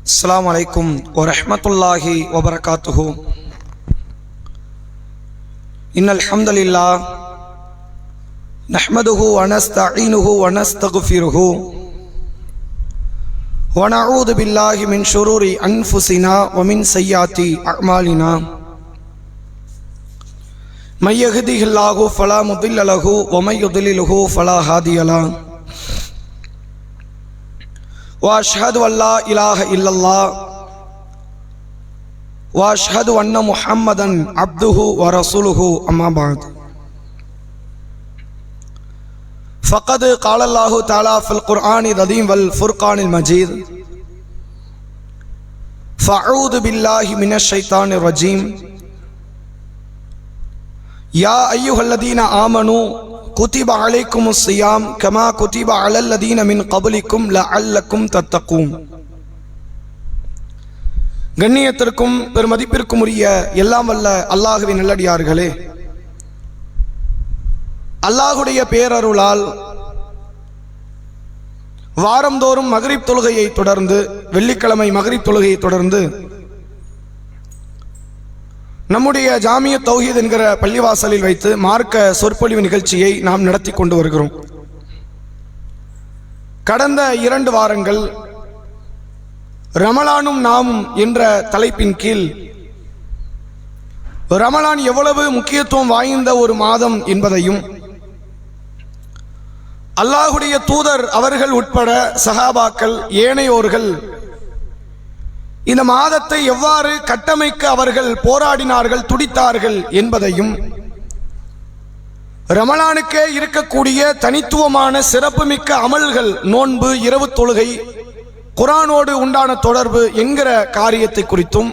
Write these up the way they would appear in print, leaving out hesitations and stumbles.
अस्सलामु अलैकुम वरहमतुल्लाहि वबरकातुहु। इन्नल हम्दुलिल्लाह नहमदुहु व नस्तईनुहु व नस्तगफिरुहु व नऊज़ु बिल्लाहि मिन शुरूरि अनफुसिना व मिन सय्याति अअमालिना। मन यहदिहिल्लाहु फला मुदिल्ल लहु व मन युद्लिलहु फला हादिय लहु। वाशहदु अल्ला इलाहा इल्लल्लाह वाशहदु अन्ना मुहम्मदन अब्दुहु व रसूलुहु अम्मा बाद। फ़क़द क़ाल अल्लाहु तआला फ़िल क़ुरआनिल अज़ीम वल फ़ुरक़ानिल मजीद। फ़अऊज़ु बिल्लाहि मिनश शैतानिर रजीम। या अय्युहल्लज़ीना आमनू कुतिबा अलैकुमुस सियाम कमा कुतिबा अलल्लज़ीना मिन क़ब्लिकुम लअल्लकुम तत्तक़ून। கண்ணியத்திற்கும் பெருமதிப்பிற்கும் உரிய எல்லாம் வல்ல அல்லாஹ்வின் நல்லடியார்களே, அல்லாஹ்வுடைய பேரருளால் வாரந்தோறும் மக்ரிப் தொழுகையை தொடர்ந்து, வெள்ளிக்கிழமை மக்ரிப் தொழுகையை தொடர்ந்து நம்முடைய ஜாமிய தௌஹீத் என்கிற பள்ளிவாசலில் வைத்து மார்க்க சொற்பொழிவு நிகழ்ச்சியை நாம் நடத்தி கொண்டு வருகிறோம். கடந்த 2 வாரங்கள் ரமலானும் நாமும் என்ற தலைப்பின் கீழ் ரமலான் எவ்வளவு முக்கியத்துவம் வாய்ந்த ஒரு மாதம் என்பதையும், அல்லாஹ்வுடைய தூதர் அவர்கள் உட்பட சஹாபாக்கள் ஏனையோர்கள் இந்த மாதத்தை எவ்வாறு கட்டமைக்க அவர்கள் போராடினார்கள், துடித்தார்கள் என்பதையும், ரமலானுக்கே இருக்கக்கூடிய தனித்துவமான சிறப்புமிக்க அமல்கள், நோன்பு, இரவு தொழுகை, குர்ஆனோடு உண்டான தொடர்பு என்கிற காரியத்தை குறித்தும்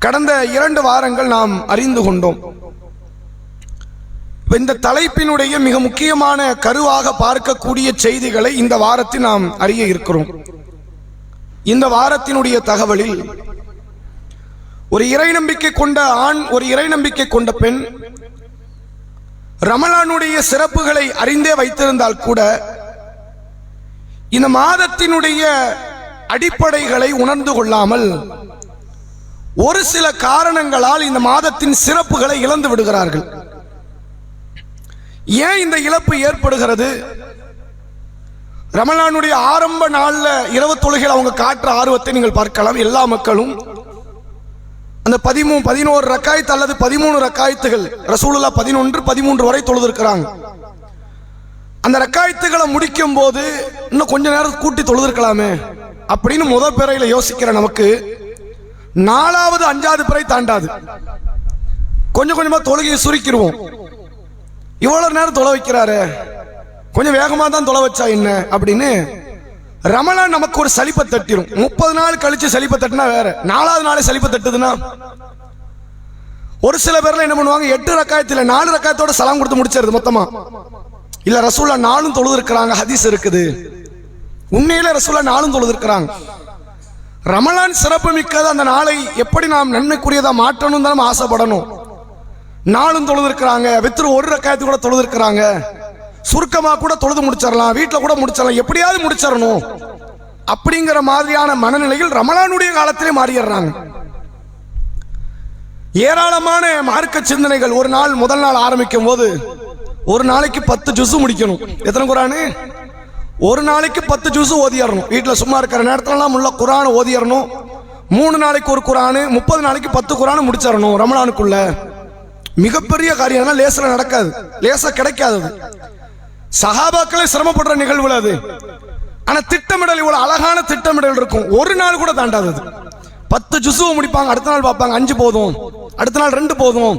கடந்த 2 வாரங்கள் நாம் அறிந்து கொண்டோம். இந்த தலைப்பினுடைய மிக முக்கியமான கருவாக பார்க்கக்கூடிய செய்திகளை இந்த வாரத்தில் நாம் அறிய இருக்கிறோம். இந்த வாரத்தினுடைய தகவலில் ஒரு இறை நம்பிக்கை கொண்ட ஆண், ஒரு இறை நம்பிக்கை கொண்ட பெண் ரமலானுடைய சிறப்புகளை அறிந்தே வைத்திருந்தால் கூட இந்த மாதத்தினுடைய அடிப்படைகளை உணர்ந்து கொள்ளாமல் ஒரு சில காரணங்களால் இந்த மாதத்தின் சிறப்புகளை இழந்து விடுகிறார்கள். ஏன் இந்த இழப்பு ஏற்படுகிறது? ரமலானுடைய ஆரம்ப நாள்ல இரவு தொழுகையில் அவங்க காட்டுற ஆர்வத்தை நீங்கள் பார்க்கலாம். எல்லா மக்களும் அந்த 11 ரக்காயத்து அல்லது 13 ரக்காயத்துகள், ரசூலுல்லாஹ் 11, 13 வரை தொழுதிருக்கிறாங்க. அந்த ரக்காயத்துகளை முடிக்கும் போது இன்னும் கொஞ்ச நேரம் கூட்டி தொழுதிருக்கலாமே அப்படின்னு முதல் பிறையில யோசிக்கிற நமக்கு 4வது 5வது பிறை தாண்டாது. கொஞ்சம் கொஞ்சமா தொழுகையை சுருக்கிடுவோம். இவ்வளவு நேரம் தொலை வைக்கிறாரு, கொஞ்சம் வேகமா தான் தொலை வச்சா என்ன அப்படின்னு ரமலான் நமக்கு ஒரு சலிப்பை தட்டிடும். 30 நாள் கழிச்சு சலிப்பை தட்டினா வேற, 4வது நாளே சலிப்பை தட்டுதுன்னா ஒரு சில பேர்ல என்ன பண்ணுவாங்க, 8 ரக்காயத்துல 4 ரக்காயத்தோட சலாம் கொடுத்து முடிச்சிருது மொத்தமா. இல்ல ரசூலா 4 தொழுது இருக்கிறாங்க, ஹதீஸ் இருக்குது. உண்மையில ரசூலா 4 தொழுது இருக்கிறாங்க. ரமலான் சிறப்பு மிக்கது. அந்த நாளை எப்படி நாம் நன்மைக்குரியதா மாற்றணும் தான் நம்ம ஆசைப்படணும். 4 தொழுது இருக்கிறாங்க, வித்ரு 1 ரக்காயத்து கூட தொழுது இருக்கிறாங்க, சுருக்கமா கூட தொழுது முடிச்சிடலாம், வீட்டில் கூட முடிச்சிடலாம், எப்படியாவது முடிச்சிடணும் அப்படிங்கிற மாதிரியான மனநிலையில் ரமலானுடைய காலத்திலே மாறிடுறாங்க. ஏராளமான மார்க்க சிந்தனைகள். ஒரு நாள் முதல் நாள் ஆரம்பிக்கும் போது ஒரு நாளைக்கு 10 ஜுஸ் முடிக்கணும். எத்தனை குர்ஆன்? ஒரு நாளைக்கு 10 ஜுஸ் ஓதியறணும். வீட்டில் சும்மா இருக்கிற நேரத்திலலாம் உள்ள குர்ஆன் ஓதியறணும். 3 நாளைக்கு ஒரு குர்ஆன், 30 நாளைக்கு 10 குர்ஆன் முடிச்சிடணும் ரமலானுக்குள்ள. மிகப்பெரிய காரியம், லேசில் நடக்காது, லேசா கிடைக்காது. சஹாபாக்களே சிரமப்படுற நிகழ்வுல அது. ஆனா திட்டமிடல், இவ்வளவு அழகான திட்டமிடல் இருக்கும். ஒரு நாள் கூட தாண்டாது. 10 ஜுஸுவை முடிப்பாங்க, அடுத்த நாள் பார்ப்பாங்க 5 போதும், அடுத்த நாள் 2 போதும்,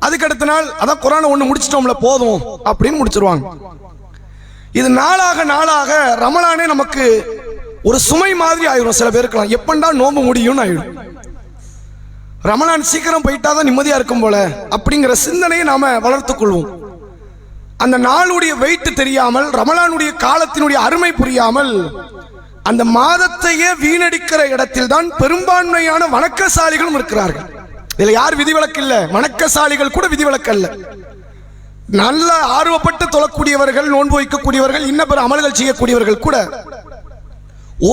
அதுக்கு அடுத்த நாள் அதான் குர்ஆன் 1 முடிச்சிட்டோம்ல போதும் அப்படின்னு முடிச்சிருவாங்க. இது நாளாக நாளாக ரமலானே நமக்கு ஒரு சுமை மாதிரி ஆயிரும். சில பேருக்கலாம் எப்பண்டா நோம்பு முடியும்னு ஆயிடும். ரமலான் சீக்கிரம் போயிட்டாதான் நிம்மதியா இருக்கும் போல அப்படிங்கிற சிந்தனையை நாம வளர்த்துக் கொள்வோம். அந்த நாளுடைய வெயிட் தெரியாமல், ரமலானுடைய காலத்தினுடைய அருமை புரியாமல் அந்த மாதத்தையே வீணடிக்கிற இடத்தில் தான் பெரும்பான்மையான வணக்கசாலிகளும் இருக்கிறார்கள். இதுல யார் விதிவிலக்கு இல்ல, வணக்கசாலிகள் கூட விதிவிலக்கு அல்ல. நல்ல ஆர்வப்பட்டு தொழக்கூடியவர்கள், நோன்பு வைக்கக்கூடியவர்கள், இன்ன பிற அமல்கள் செய்யக்கூடியவர்கள் கூட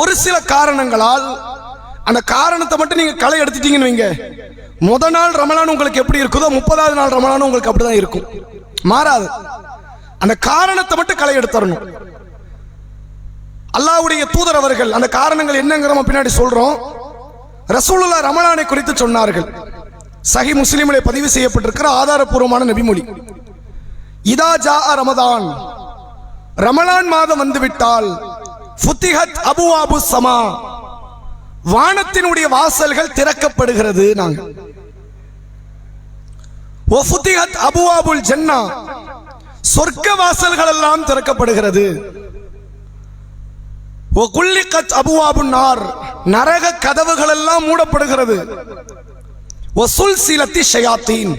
ஒரு சில காரணங்களால் அந்த காரணத்தை மட்டும் நீங்க களை எடுத்துட்டீங்கன்னு வைங்க, முத நாள் ரமலான் உங்களுக்கு எப்படி இருக்குதோ 30வது நாள் ரமலான் உங்களுக்கு அப்படிதான் இருக்கும், மாறாது. அந்த காரணத்தை மட்டும் களை எடுத்துறணும். அல்லாஹ்வுடைய தூதர் அவர்கள் அந்த காரணங்கள் என்னங்கிற பின்னாடி சொல்றோம். ரசூலுல்லாஹ் ரமலானை குறித்து சொன்னார்கள். சஹி முஸ்லிமிலே பதிவு செய்யப்பட்டிருக்கிற ஆதாரபூர்வமான நபிமொழி. இதா ஜா ரமதான், ரமலான் மாதம் வந்துவிட்டால், ஃபுத்திஹத் அபுவாபு ஸமா, வானத்தினுடைய வாசல்கள் திறக்கப்படுகிறது. நாங்க வஃபுத்திஹத் அபுவாபுல் ஜன்னா, சொர்க்க வாசல்கள் எல்லாம் திறக்கப்படுகிறது. வகுல்லிகத் அபுவாபுன் நார், நரக கதவுகள் எல்லாம் மூடப்படுகிறது. வசுல்சிலத்தி ஷயாத்தீன்,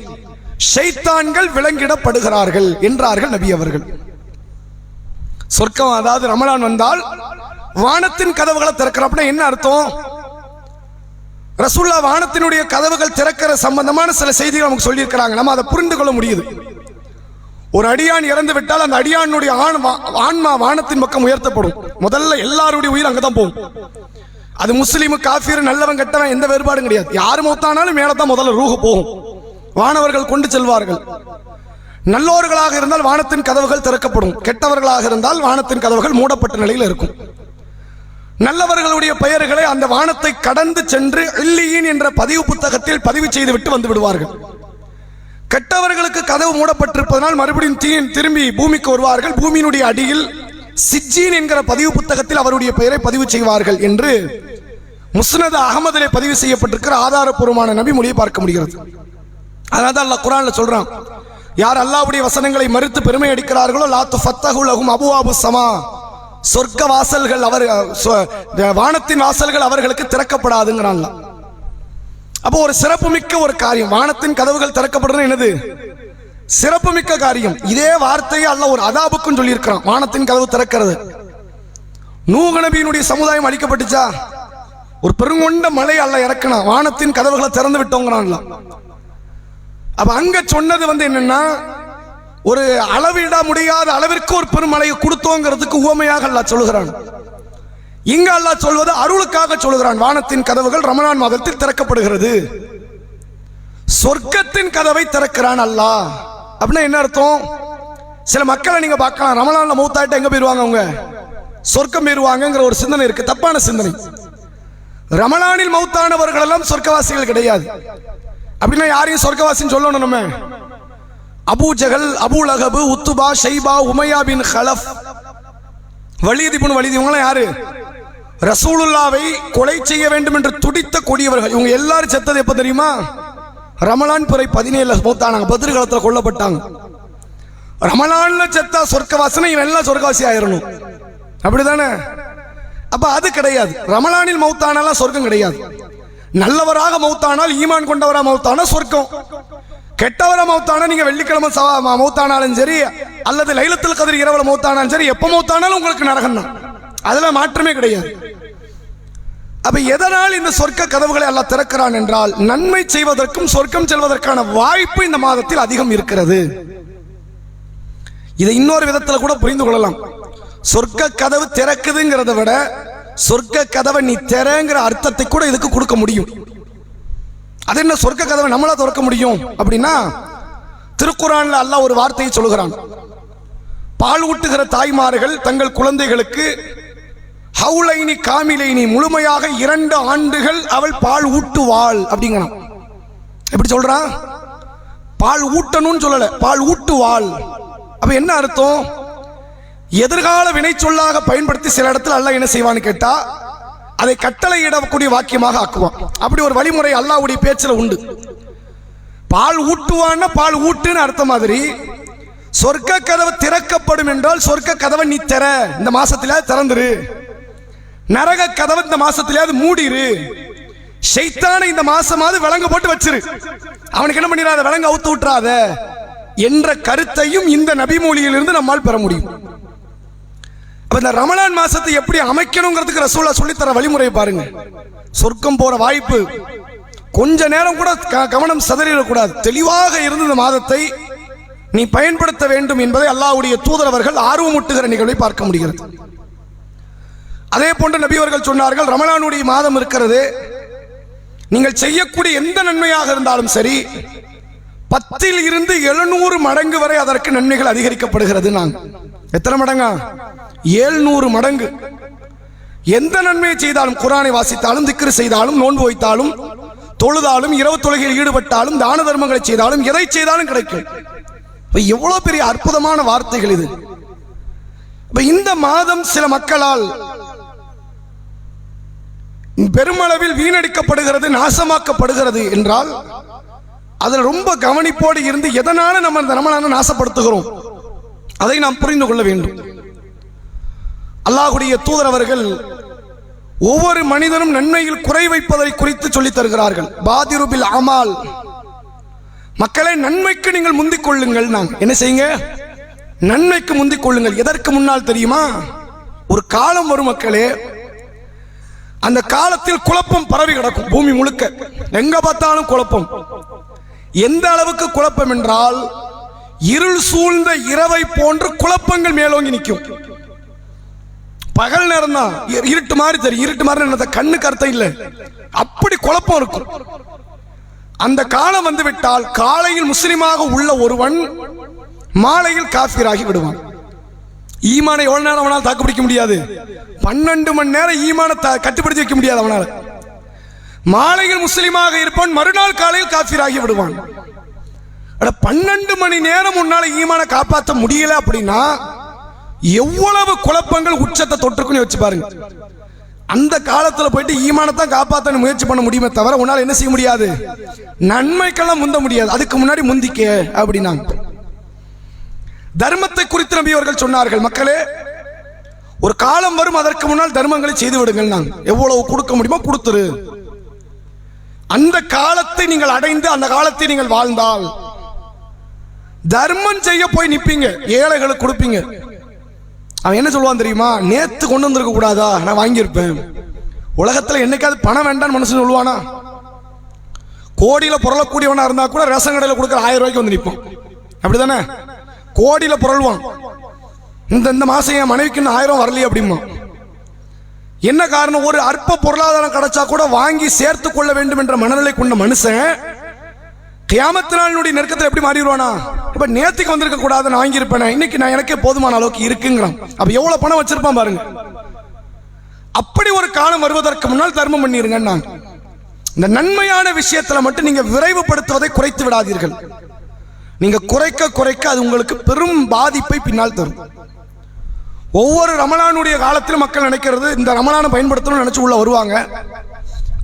ஷைத்தான்கள் விலங்கிடப்படுகிறார்கள் என்றார்கள் நபி அவர்கள். சொர்க்கம், அதாவது ரமலான் வந்தால் வானத்தின் கதவுகளை திறக்கிற அப்படின்னா என்ன அர்த்தம்? ரசூலுல்லாஹ் வானத்தினுடைய கதவுகள் திறக்கிற சம்பந்தமான சில செய்திகள் நமக்கு சொல்லியிருக்கிறாங்க. நம்ம அதை புரிந்து கொள்ள முடியுது. ஒரு அடியான் இறந்து விட்டால் அந்த அடியானுடைய ஆன்மா வானத்தின் பக்கம் உயர்த்தப்படும். முதல்ல எல்லாருடைய உயிர் அங்கதான் போகும். அது முஸ்லீமு காஃபிர் நல்லவன் கெட்டவன் எந்த வேறுபாடும் கிடையாது. யார் மௌத்தானாலும் மேலதான் முதல்ல ரூஹ் போகும், வானவர்கள் கொண்டு செல்வார்கள். நல்லோர்களாக இருந்தால் வானத்தின் கதவுகள் திறக்கப்படும், கெட்டவர்களாக இருந்தால் வானத்தின் கதவுகள் மூடப்பட்ட நிலையில் இருக்கும். நல்லவர்களுடைய பெயர்களை அந்த வானத்தை கடந்து சென்று இல்லியின் என்ற பதிவு புத்தகத்தில் பதிவு செய்து விட்டு வந்து விடுவார்கள். கெட்டவர்களுக்கு கதவு மூடப்பட்டிருப்பதனால் மறுபடியும் திரும்பி பூமிக்கு வருவார்கள். பூமியினுடைய அடியில் சிஜ்ஜீன் என்கிற பதிவு புத்தகத்தில் அவருடைய பெயரை பதிவு செய்வார்கள் என்று முஸ்னத் அகமதிலே பதிவு செய்யப்பட்டிருக்கிற ஆதாரபூர்வமான நபி மொழியை பார்க்க முடிகிறது. அதனால அல்லாஹ் குர்ஆன்ல சொல்றான், யார் அல்லாஹ்வுடைய வசனங்களை மறுத்து பெருமை அடிக்கிறார்களோ லா துஃபத்தஹு லஹும் அபுவாபு ஸமா, சொர்க்க வாசல்கள் வானத்தின் வாசல்கள் அவர்களுக்கு திறக்கப்படாதுங்கிறான். அப்போ ஒரு சிறப்புமிக்க ஒரு காரியம், வானத்தின் கதவுகள் திறக்கப்படுறது என்னது? சிறப்புமிக்க காரியம். இதே வார்த்தையை அல்லாஹ் ஒரு அதாபுக்கும் சொல்லி இருக்கிறான், வானத்தின் கதவு திறக்கிறது. நூஹ் நபியினுடைய சமுதாயம் அழிக்கப்பட்டுச்சா, ஒரு பெருங்கொண்ட மலை அல்லாஹ் இறக்கினா, வானத்தின் கதவுகளை திறந்து விட்டோங்கிறான். அப்ப அங்க சொன்னது என்னன்னா, ஒரு அளவிட முடியாத அளவிற்கு ஒரு பெருமலையை கொடுத்தோங்கிறதுக்கு உவமையாக அல்லாஹ் சொல்லுகிறான். இங்க அல்லாஹ் சொல்வது அருளுக்காக சொல்லுகிறான். வானத்தின் கதவுகள் ரமலான் மாதத்தில் திறக்கப்படுகிறது, சொர்க்கத்தின் கதவை திறக்கிறான் அல்லாஹ். அப்படின்னா என்ன அர்த்தம்? சில மக்களை நீங்க பார்க்கலாம், ரமலான்ல மௌத்தாயிட்டு எங்க போயிருவாங்க, அவங்க சொர்க்கம் போயிருவாங்கிற ஒரு சிந்தனை இருக்கு, தப்பான சிந்தனை. ரமலானில் மௌத்தானவர்கள் எல்லாம் சொர்க்கவாசிகள் கிடையாது. அப்படின்னா யாரையும் சொர்க்கவாசின்னு சொல்லணும் நம்ம? Abu Jahl, Abu Lahab, Utba, Shaiba, Umayya bin Khalaf, Walid ibn Walid, இவங்க யாரு? ரசூலுல்லாவை கொலை செய்ய வேண்டும் என்று துடித்த கொடியவர்கள். இவங்க எல்லாரும் செத்தது எப்ப தெரியுமா? ரமலான் பிறை 17 மௌத்தானாங்க, பத்ர் காலத்துல கொல்லப்பட்டாங்க. ரமலான்ல செத்தா சொர்க்கவாசனை, இவன் எல்லாம் சொர்க்கவாசி ஆயிரணும், அப்படிதானே? அப்ப அது கிடையாது. ரமலானில் மௌத்தானால சொர்க்கம் கிடையாது. நல்லவராக மௌத்தானால், ஈமான் கொண்டவரா மௌத்தானா சொர்க்கம். கெட்டவரா மௌத்தானா, நீங்க வெள்ளிக்கிழமை மௌத்தானாலும் சரி, அல்லது லைலத்துல் கத்ர் இரவுல மௌத்தானாலும் சரி, எப்ப மௌத்தானாலும் உங்களுக்கு நரகம் தான், அதுல மாற்றமே கிடையாது. அப்ப எதனால் இந்த சொர்க்க கதவுகளை அல்லாஹ் திறக்கிறான் என்றால், நன்மை செய்வதற்கும் சொர்க்கம் செல்வதற்கான வாய்ப்பு இந்த மாதத்தில் அதிகம் இருக்கிறது. இதை இன்னொரு விதத்தில் கூட புரிந்து கொள்ளலாம். சொர்க்க கதவு திறக்குதுங்கிறத விட சொர்க்க கதவை நீ திறங்கிற அர்த்தத்தை கூட இதுக்கு கொடுக்க முடியும். அது என்ன, சொர்க்க கதவை நம்மளா திறக்க முடியும் அப்படின்னா, திருக்குர்ஆன்ல அல்லாஹ் ஒரு வார்த்தையை சொல்லுகிறான். பால் ஊட்டுகிற தாய்மார்கள் தங்கள் குழந்தைகளுக்கு ஹவுலைனி காமிலைனி, முழுமையாக 2 ஆண்டுகள் அவள் பால் ஊட்டுவாள் அப்படிங்கிறான். எப்படி சொல்றான்? பால் ஊட்டணும்னு சொல்லல, பால் ஊட்டுவாள். அப்ப என்ன அர்த்தம்? எதிர்கால வினை சொல்லாக பயன்படுத்தி சில இடத்துல அல்லாஹ் என்ன செய்வான்னு கேட்டா, அதை கட்டளையிடக்கூடிய வாக்கியமாக ஆக்குவான். அப்படி ஒரு வழிமுறை அல்லாஹ்வுடைய பேச்சுல உண்டு. பால் ஊட்டுவான்னா பால் ஊட்டுன்னு அர்த்தம் மாதிரி, சொர்க்க கதவு திறக்கப்படும் என்றால் சொர்க்க கதவை நீ திற, இந்த மாசத்துல திறந்துரு. நரக கதவை இந்த மாசத்திலேயாவது மூடிரு. ஷைத்தானை இந்த மாசமாவது விலங்கு போட்டு வச்சிரு, அவனுக்கு என்ன பண்ணிடாத, விலங்கு அவுத்து விட்டுறாத என்ற கருத்தையும் இந்த நபிமொழியிலிருந்து நம்மால் பெற முடியும். இந்த ரமலான் மாசத்தை எப்படி அமைக்கணுங்கிறதுக்கு ரசூலுல்லாஹ் சொல்லித்தர வழிமுறை பாருங்க. சொர்க்கம் போற வாய்ப்பு கொஞ்ச நேரம் கூட கவனம் சிதறிடக்கூடாது. தெளிவாக இருந்த இந்த மாதத்தை நீ பயன்படுத்த வேண்டும் என்பதை அல்லாஹ்வுடைய தூதர் அவர்கள் ஆர்வமூட்டுகிற நிகழ்வை பார்க்க முடிகிறது. அதே போன்று நபி அவர்கள் சொன்னார்கள், ரமலானுடைய மாதம் இருக்கிறது, நீங்கள் செய்யக்கூடிய எந்த நன்மையாக இருந்தாலும் சரி 10 இருந்து 700 மடங்கு வரை அதற்கு நன்மைகள் அதிகரிக்கப்படுகிறது. எத்தனை மடங்கா? 700 மடங்கு. எந்த நன்மையை செய்தாலும், குர்ஆனை வாசித்தாலும், திக்ர் செய்தாலும், நோன்பு வைத்தாலும், தொழுதாலும், இரவு தொழுகையில் ஈடுபட்டாலும், தான தர்மங்களை செய்தாலும், எதை செய்தாலும் கிடைக்கும். எவ்வளவு பெரிய அற்புதமான வார்த்தைகள் இது. இந்த மாதம் சில மக்களால் பெருமளவில் வீணடிக்கப்படுகிறது, நாசமாக்கப்படுகிறது என்றால் அதில் ரொம்ப கவனிப்போடு இருந்து எதனால நம்ம இந்த ரமலானை நாசப்படுத்துகிறோம் அதை நாம் புரிந்து கொள்ள வேண்டும். அல்லாஹ்வுடைய தூதர் அவர்கள் ஒவ்வொரு மனிதனும் நன்மையில் குறை வைப்பதை குறித்து சொல்லித் தருகிறார்கள். பாதிரு பில் அமால், மக்களை நன்மைக்கு நீங்கள் முந்திக் கொள்ளுங்கள். என்ன செய்யுங்க? நன்மைக்கு முந்திக் கொள்ளுங்கள். எதற்கு முன்னால் தெரியுமா? ஒரு காலம் வரும் மக்களே, அந்த காலத்தில் குழப்பம் பரவி கிடக்கும். பூமி முழுக்க எங்க பார்த்தாலும் குழப்பம். எந்த அளவுக்கு குழப்பம் என்றால், இருள் சூழ்ந்த இரவை போன்று குழப்பங்கள் மேலோங்கி நிற்கும். பகல் நேரம் தான் இருட்டு மாதிரி தெரியும். இருட்டு மாதிரி கண்ணுக்கு அர்த்தம் இல்லை, அப்படி குழப்பம் இருக்கும். அந்த காலம் வந்து விட்டால் காலையில் முஸ்லிமாக உள்ள ஒருவன் மாலையில் காஃபிராகி விடுவான். ஈமானை எவ்வளவு நேரம் அவனால் தாக்கு பிடிக்க முடியாது? 12 மணி நேரம் ஈமானை கட்டுப்படுத்தி வைக்க முடியாது அவனால். மாலையில் முஸ்லிமாக இருப்பான், மறுநாள் காலையில் காஃபிராகி விடுவான். 12 மணி நேரம் உன்னால ஈமானை காப்பாற்ற முடியல அப்படின்னா எவ்வளவு குழப்பங்கள் உச்சத்தை தொற்றுக்குன்னு வச்சு பாருங்க. அந்த காலத்துல போயிட்டு ஈமானத்தான் காப்பாற்ற முயற்சி பண்ண முடியுமே தவிர உன்னால என்ன செய்ய முடியாது? நன்மைக்கெல்லாம் முந்த முடியாது. அதுக்கு முன்னாடி முந்திக்க அப்படின்னா. தர்மத்தை குறித்து நபி அவர்கள் சொன்னார்கள், மக்களே ஒரு காலம் வரும், அதற்கு முன்னால் தர்மங்களை செய்து விடுங்கள். எவ்வளவு கொடுக்க முடியுமோ கொடுத்துரு. அந்த காலத்தை நீங்கள் அடைந்து அந்த காலத்தை நீங்கள் வாழ்ந்தால் தர்மம் செய்ய போய் நிப்பீங்க, ஏழைகளுக்கு கொடுப்பீங்க. அவன் என்ன சொல்லுவான் தெரியுமா? நேத்து கொண்டு வந்திருக்க கூடாதா, நான் வாங்கியிருப்பேன். உலகத்துல என்னைக்காவது பணம் வேண்டாம் மனுஷன் சொல்லுவானா? கோடியில புரளக்கூடியவனா இருந்தா கூட ரேஷன் கடையில் கொடுக்குற 1000 ரூபாய்க்கு வந்து நிற்பான். அப்படிதானே? கோடியில புரள்வான். இந்த மாசம் என் மனைவிக்கு 1000 வரலையே அப்படிமா. என்ன காரணம்? ஒரு அற்ப பொருளாதாரம் கிடைச்சா கூட வாங்கி சேர்த்து கொள்ள வேண்டும் என்ற மனநிலை கொண்ட மனுஷன் கியாமத் நாளினுடைய நெருக்கத்தில் எப்படி மாறிடுவானா? இப்ப நேத்துக்கு வந்திருக்க கூடாது, நான் வாங்கியிருப்பேன், இன்னைக்கு நான் எனக்கே போதுமான அளவுக்கு இருக்குங்கிறான். அப்ப எவ்வளவு பணம் வச்சிருப்பான் பாருங்க. அப்படி ஒரு காலம் வருவதற்கு முன்னால் தர்மம் பண்ணிருங்க. இந்த நன்மையான விஷயத்துல மட்டும் நீங்க விரைவுபடுத்துவதை குறைத்து விடாதீர்கள். நீங்க குறைக்க குறைக்க அது உங்களுக்கு பெரும் பாதிப்பை பின்னால் தரும். ஒவ்வொரு ரமலானுடைய காலத்திலும் மக்கள் நினைக்கிறது இந்த ரமலானை பயன்படுத்தணும்னு நினைச்சு உள்ள வருவாங்க.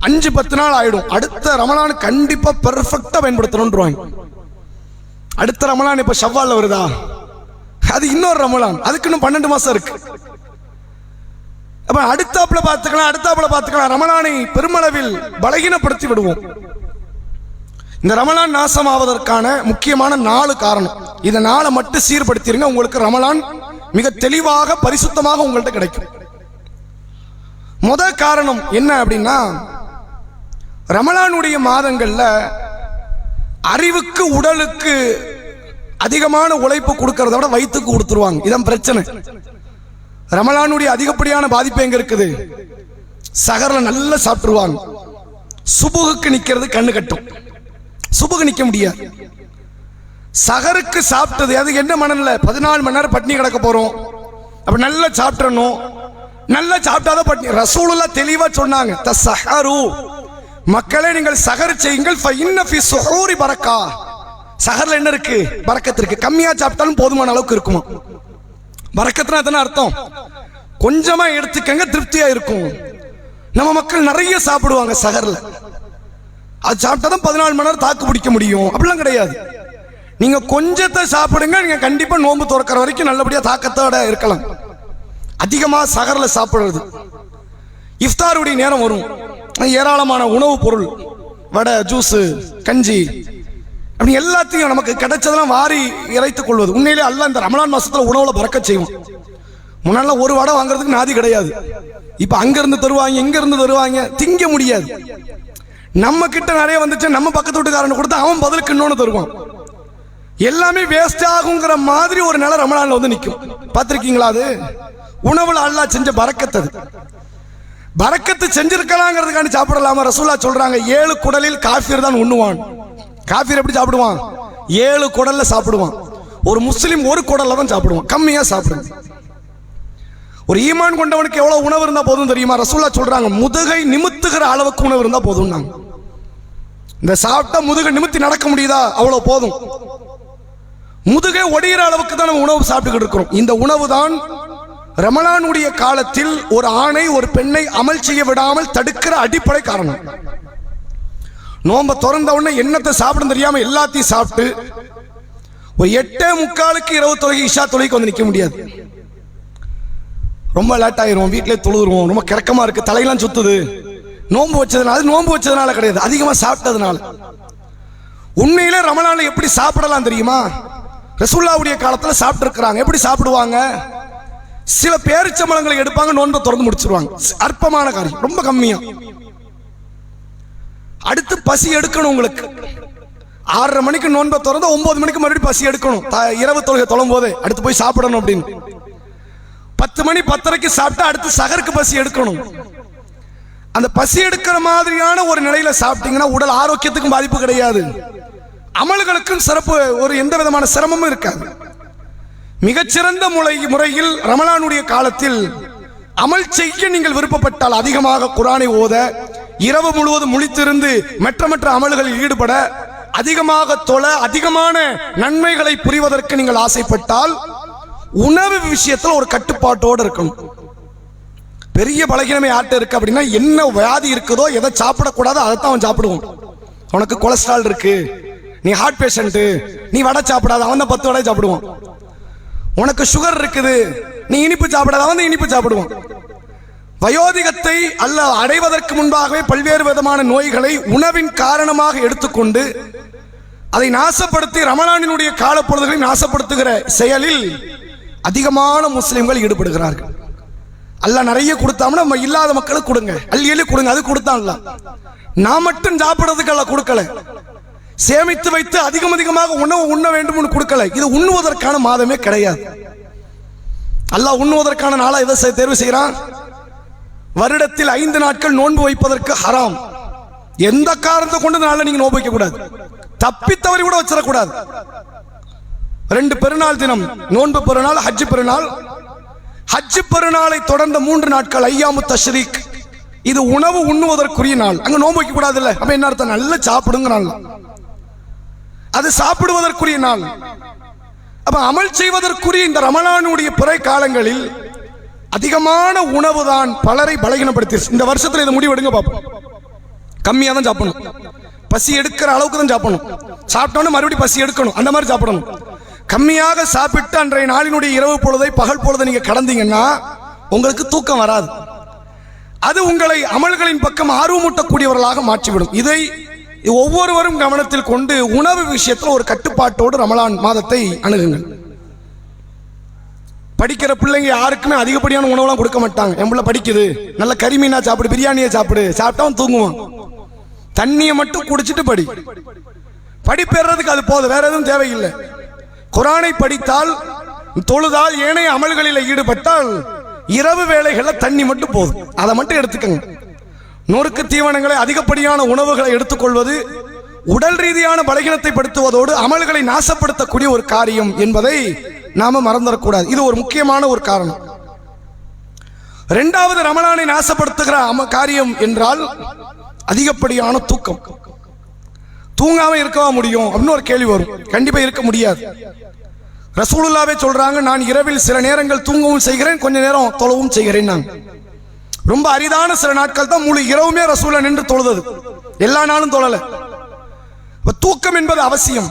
5-10 நாள் ஆயிடும். அடுத்த ரமலான் கண்டிப்பா பெர்ஃபெக்டா பயன்படுத்தணும். அடுத்த ரமலான் இப்ப ஷவ்வால்ல வருதா, அது இன்னொரு ரமலான், அதுக்கு இன்னும் 12 மாசம் இருக்கு. அப்ப அடுத்தாப்புல பார்த்துக்கலாம். ரமலானை பெருமளவில் பலகீனப்படுத்தி விடுவோம். இந்த ரமலான் நாசமாவதற்கான முக்கியமான 4 காரணம். இந்த 4 மட்டும் சீர்படுத்திருங்க, உங்களுக்கு ரமலான் மிக தெளிவாக பரிசுத்தமாக உங்கள்கிட்ட கிடைக்கும். முதல் காரணம் என்ன அப்படின்னா, ரமலானுடைய மாதங்கள்ல அறிவுக்கு உடலுக்கு அதிகமான உழைப்பு கொடுக்கறத விட வயிற்றுக்கு கொடுத்துருவாங்க. இதான் பிரச்சனை. ரமலானுடைய அதிகப்படியான பாதிப்பு எங்க இருக்குது? சகர்ல நல்லா சாப்பிட்டுருவாங்க. சுபுகுக்கு நிக்கிறது கண்ணு கட்டும். சுபுகு நிக்க முடியாது. சகருக்கு சாப்பிட்டது அது என்ன மனநிலை? 14 மணி நேரம் பட்னி கிடக்க போறோம். அப்ப நல்லா சாப்பிடணும். நல்லா சாப்பிட்டாதான் பட்னி. ரசூலுல்லாஹ் தெளிவா சொன்னாங்க, தஸஹரு, மக்களே நீங்கள் சஹர் செய்யுங்கள், ஃபஇன்ன ஃபி ஸுஹூரி பரக்கா. சஹர்ல என்ன இருக்கு? பரக்கத் இருக்கு. கம்மியா சாப்பிட்டாலும் போதுமான அளவுக்கு இருக்குமா? பரக்கத்னா என்ன அர்த்தம்? கொஞ்சமா எடுத்துக்கங்க, திருப்தியா இருக்கும். நம்ம மக்கள் நிறைய சாப்பிடுவாங்க சஹர்ல. அது சாப்பிட்டாதான் 14 மணி நேரம் தாக்கு பிடிக்க முடியும். அப்படிலாம் கிடையாது. நீங்க கொஞ்சத்தை சாப்பிடுங்க, நீங்க கண்டிப்பா நோன்பு துறக்கிற வரைக்கும் நல்லபடியா தாக்கத்தோட இருக்கலாம். அதிகமா சஹர்ல சாப்பிடுறது. இஃப்தாருடைய நேரம் வரும், ஏராளமான உணவு பொருள், வடை, ஜூஸ், கஞ்சி, அப்படி எல்லாத்தையும் நமக்கு கிடைச்சதெல்லாம் வாரி இறைத்துக் கொள்வது. உண்மையிலே அல்லாஹ் இந்த ரமலான் மாசத்துல உணவுல பறக்கச் செய்வோம். முன்னால ஒரு வடை வாங்குறதுக்கு நாதி கிடையாது. இப்ப அங்க இருந்து தருவாங்க, இங்க இருந்து தருவாங்க, திங்க முடியாது. நம்ம கிட்ட நிறைய வந்துச்சு, நம்ம பக்கத்து வீட்டுக்காரன் கொடுத்தா அவன் பதிலுக்கு இன்னொன்னு தருவான். எல்லாமே வேஸ்ட் ஆகுங்கிற மாதிரி ஒரு நிலை ரமலான்ல வந்து நிற்கும். பார்த்திருக்கீங்களா? அது உணவுல அல்லாஹ் செஞ்ச பரக்கத். அது பரக்கத்து செஞ்சிருக்கலாங்கிறதுக்காண்டி சாப்பிடலாமா? ரசூலா சொல்றாங்க 7 குடலில் காஃபிர் தான் உண்ணுவான். காஃபிர் எப்படி சாப்பிடுவான்? 7 குடல்ல சாப்பிடுவான். ஒரு முஸ்லிம் 1 குடல்ல தான் சாப்பிடுவான். கம்மியா சாப்பிடுங்க. ஒரு ஈமான் கொண்டவனுக்கு எவ்வளவு உணவு இருந்தா போதும் தெரியுமா? ரசூலா சொல்றாங்க முதுகை நிமித்துகிற அளவுக்கு உணவு இருந்தா போதும். இந்த சாப்பிட்டா முதுகை நிமித்தி நடக்க முடியுதா? அவ்வளவு போதும். முதுகை ஒடிகிற அளவுக்கு தான் நம்ம உணவு சாப்பிட்டுக்கிட்டு இருக்கிறோம். இந்த உணவு தான் ரமலானுடைய காலத்தில் ஒரு ஆணை ஒரு பெண்ணை அமல் செய்ய விடாமல் தடுக்கிற அடிப்படை காரணம். நோம்ப திறந்த உடனே என்னத்தை சாப்பிடும் தெரியாம எல்லாத்தையும் சாப்பிட்டு ஒரு 8:45 இரவு தொழுகை இஷா தொழுகைக்கு வந்து நிற்க முடியாது. ரொம்ப லேட் ஆயிரும், வீட்டிலே தொழுதுருவோம், ரொம்ப கிறக்கமா இருக்கு, தலையெல்லாம் சுத்துது. நோன்பு வச்சதுனால கிடையாது, அதிகமா சாப்பிட்டதுனால. உண்மையிலே ரமலான்ல எப்படி சாப்பிடலாம் தெரியுமா? ரசூலுல்லாஹ்வுடைய காலத்துல சாப்பிட்டு இருக்கிறாங்க. எப்படி சாப்பிடுவாங்க? சில பேரிச்சம்பழங்களை எடுப்பாங்க, நோன்பை திறந்து முடிச்சிருவாங்க. அற்பமான காரியம், ரொம்ப கம்மியா. அடுத்து பசி எடுக்கணும். உங்களுக்கு 6:30 மணிக்கு நோன்பை திறந்து 9 மணிக்கு மறுபடியும் பசி எடுக்கணும். இரவு தொழுகை தொழும் போது அடுத்து போய் சாப்பிடணும் அப்படின்னு 10 மணி 10:30க்கு சாப்பிட்டா அடுத்து சகருக்கு பசி எடுக்கணும். அந்த பசி எடுக்கிற மாதிரியான ஒரு நிலையில சாப்பிட்டீங்கன்னா உடல் ஆரோக்கியத்துக்கும் பாதிப்பு கிடையாது, அமல்களுக்கும் சிறப்பு, ஒரு எந்த விதமான சிரமமும் இருக்காது. மிகச்சிறந்த முறையில் ரமலானுடைய காலத்தில் அமல் செய்ய நீங்கள் விருப்பப்பட்டால் அதிகமாக குர்ஆனை ஓத, இரவு முழுவதும் முழித்திருந்து மற்ற அமல்களில் ஈடுபட, அதிகமாக தொழ, அதிகமான நன்மைகளை புரிவதற்கு நீங்கள் ஆசைப்பட்டால் உணவு விஷயத்தில் ஒரு கட்டுப்பாட்டோடு இருக்கணும். பெரிய பலகீனமே ஆட்ட இருக்கு அப்படின்னா என்ன வியாதி இருக்குதோ எதை சாப்பிடக்கூடாதோ அதைத்தான் அவன் சாப்பிடுவான். உனக்கு கொலஸ்ட்ரால் இருக்கு, நீ ஹார்ட் பேஷண்ட், நீ வடை சாப்பிடாத, அவன் தான் 10 வடை சாப்பிடுவான். உனக்கு சுகர் இருக்குது, நீ இனிப்பு சாப்பிடாத, அவன் இனிப்பு சாப்பிடுவான். வயோதிகத்தை அல்ல அடைவதற்கு முன்பாகவே பல்வேறு விதமான நோய்களை உணவின் காரணமாக எடுத்துக்கொண்டு அதை நாசப்படுத்தி ரமலானினுடைய காலப்பொழுதுகளை நாசப்படுத்துகிற செயலில் அதிகமான முஸ்லிம்கள் ஈடுபடுகிறார்கள். அல்லாஹ் நிறைய கொடுத்தாம நம்ம இல்லாத மக்களுக்கு கொடுங்க, அள்ளி கொடுங்க, அது கொடுத்தான்ல. நான் மட்டும் சாப்பிடுறதுக்கு அல்ல கொடுக்கல, சேமித்து வைத்து அதிகமாக உணவு உண்ண வேண்டும் கொடுக்கல. இது உண்ணுவதற்கான மாதமே கிடையாது. அல்லாஹ் உண்ணுவதற்கான நாளா இதை தேர்வு செய்யறான். வருடத்தில் 5 நாட்கள் நோன்பு வைப்பதற்கு ஹராம். எந்த காரணத்தை கொண்டு நாள நீங்க நோன்பு வைக்க கூடாது, தப்பித்தவரை கூட வச்சிடக்கூடாது. 2 பெருநாள் தினம், நோன்பு பெருநாள், ஹஜ் பெருநாள். ஹஜ் பெருநாளை தொடர்ந்த 3 நாட்கள் ஐயாமு தஷ்ரீக், இது உணவு உண்ணுவதற்குரிய நாள். அங்க நோன்பு வைக்க கூடாது இல்ல. அப்ப என்ன அர்த்தம்? நல்லா சாப்பிடுங்க நாள், அது சாப்பிடுவதற்குரிய நாள். அப்ப அமல் செய்வதற்குரிய இந்த ரமலானுடைய பிறை காலங்களில் அதிகமான உணவு தான் பலரை பலகீனப்படுத்திடுச்சு. இந்த வருஷத்துல இதை முடிவெடுங்க பார்ப்போம். கம்மியா தான் சாப்பிடணும், பசி எடுக்கிற அளவுக்கு தான் சாப்பிடணும். சாப்பிட்டோன்னு மறுபடியும் பசி எடுக்கணும், அந்த மாதிரி சாப்பிடணும். கம்மியாக சாப்பிட்டு அன்றைய நாளினுடைய இரவு பொழுதை பகல் பொழுதை நீங்க கடந்தீங்கன்னா உங்களுக்கு தூக்கம் வராது. அது உங்களை அமல்களின் பக்கம் ஆர்வமூட்டக்கூடியவர்களாக மாற்றிவிடும். இதை ஒவ்வொருவரும் கவனத்தில் கொண்டு உணவு விஷயத்தில் ஒரு கட்டுப்பாட்டோடு ரமலான் மாதத்தை அணுகுங்கள். படிக்கிற பிள்ளைங்க யாருக்குமே அதிகப்படியான உணவுலாம் கொடுக்க மாட்டாங்க. என் பிள்ளை படிக்குது, நல்ல கறிமீனா சாப்பிடு, பிரியாணியை சாப்பிடு, சாப்பிட்டா தூங்குவான். தண்ணியை மட்டும் குடிச்சிட்டு படி, படிப்பேறதுக்கு அது போதும், வேற எதுவும் தேவையில்லை. குர்ஆனை படித்தால், தொழுதால், ஏனைய அமல்களில் ஈடுபட்டால் இரவு வேளைகளில் தண்ணி மட்டும் போதும், அதை மட்டும் எடுத்துக்கங்க. நொறுக்கு தீவனங்களை, அதிகப்படியான உணவுகளை எடுத்துக்கொள்வது உடல் ரீதியான பலகீனத்தை படுத்துவதோடு அமல்களை நாசப்படுத்தக்கூடிய ஒரு காரியம் என்பதை நாம மறந்துடக்கூடாது. இது ஒரு முக்கியமான ஒரு காரணம். 2வது ரமலானை நாசப்படுத்துகிற காரியம் என்றால் அதிகப்படியான தூக்கம். தூங்காம இருக்கவா முடியும் அப்படின்னு ஒரு கேள்வி வரும். கண்டிப்பா இருக்க முடியாது. ரசூலுல்லாஹ்வே சொல்றாங்க, நான் இரவில் சில நேரங்கள் தூங்கவும் செய்கிறேன், கொஞ்ச நேரம் தொழவும் செய்கிறேன். நான் ரொம்ப அரிதான சில நாட்கள் தான் முழு இரவுமே ரசூலுல்லாஹ் நின்று தொழுதது, எல்லா நாளும் தொழல. தூக்கம் என்பது அவசியம்.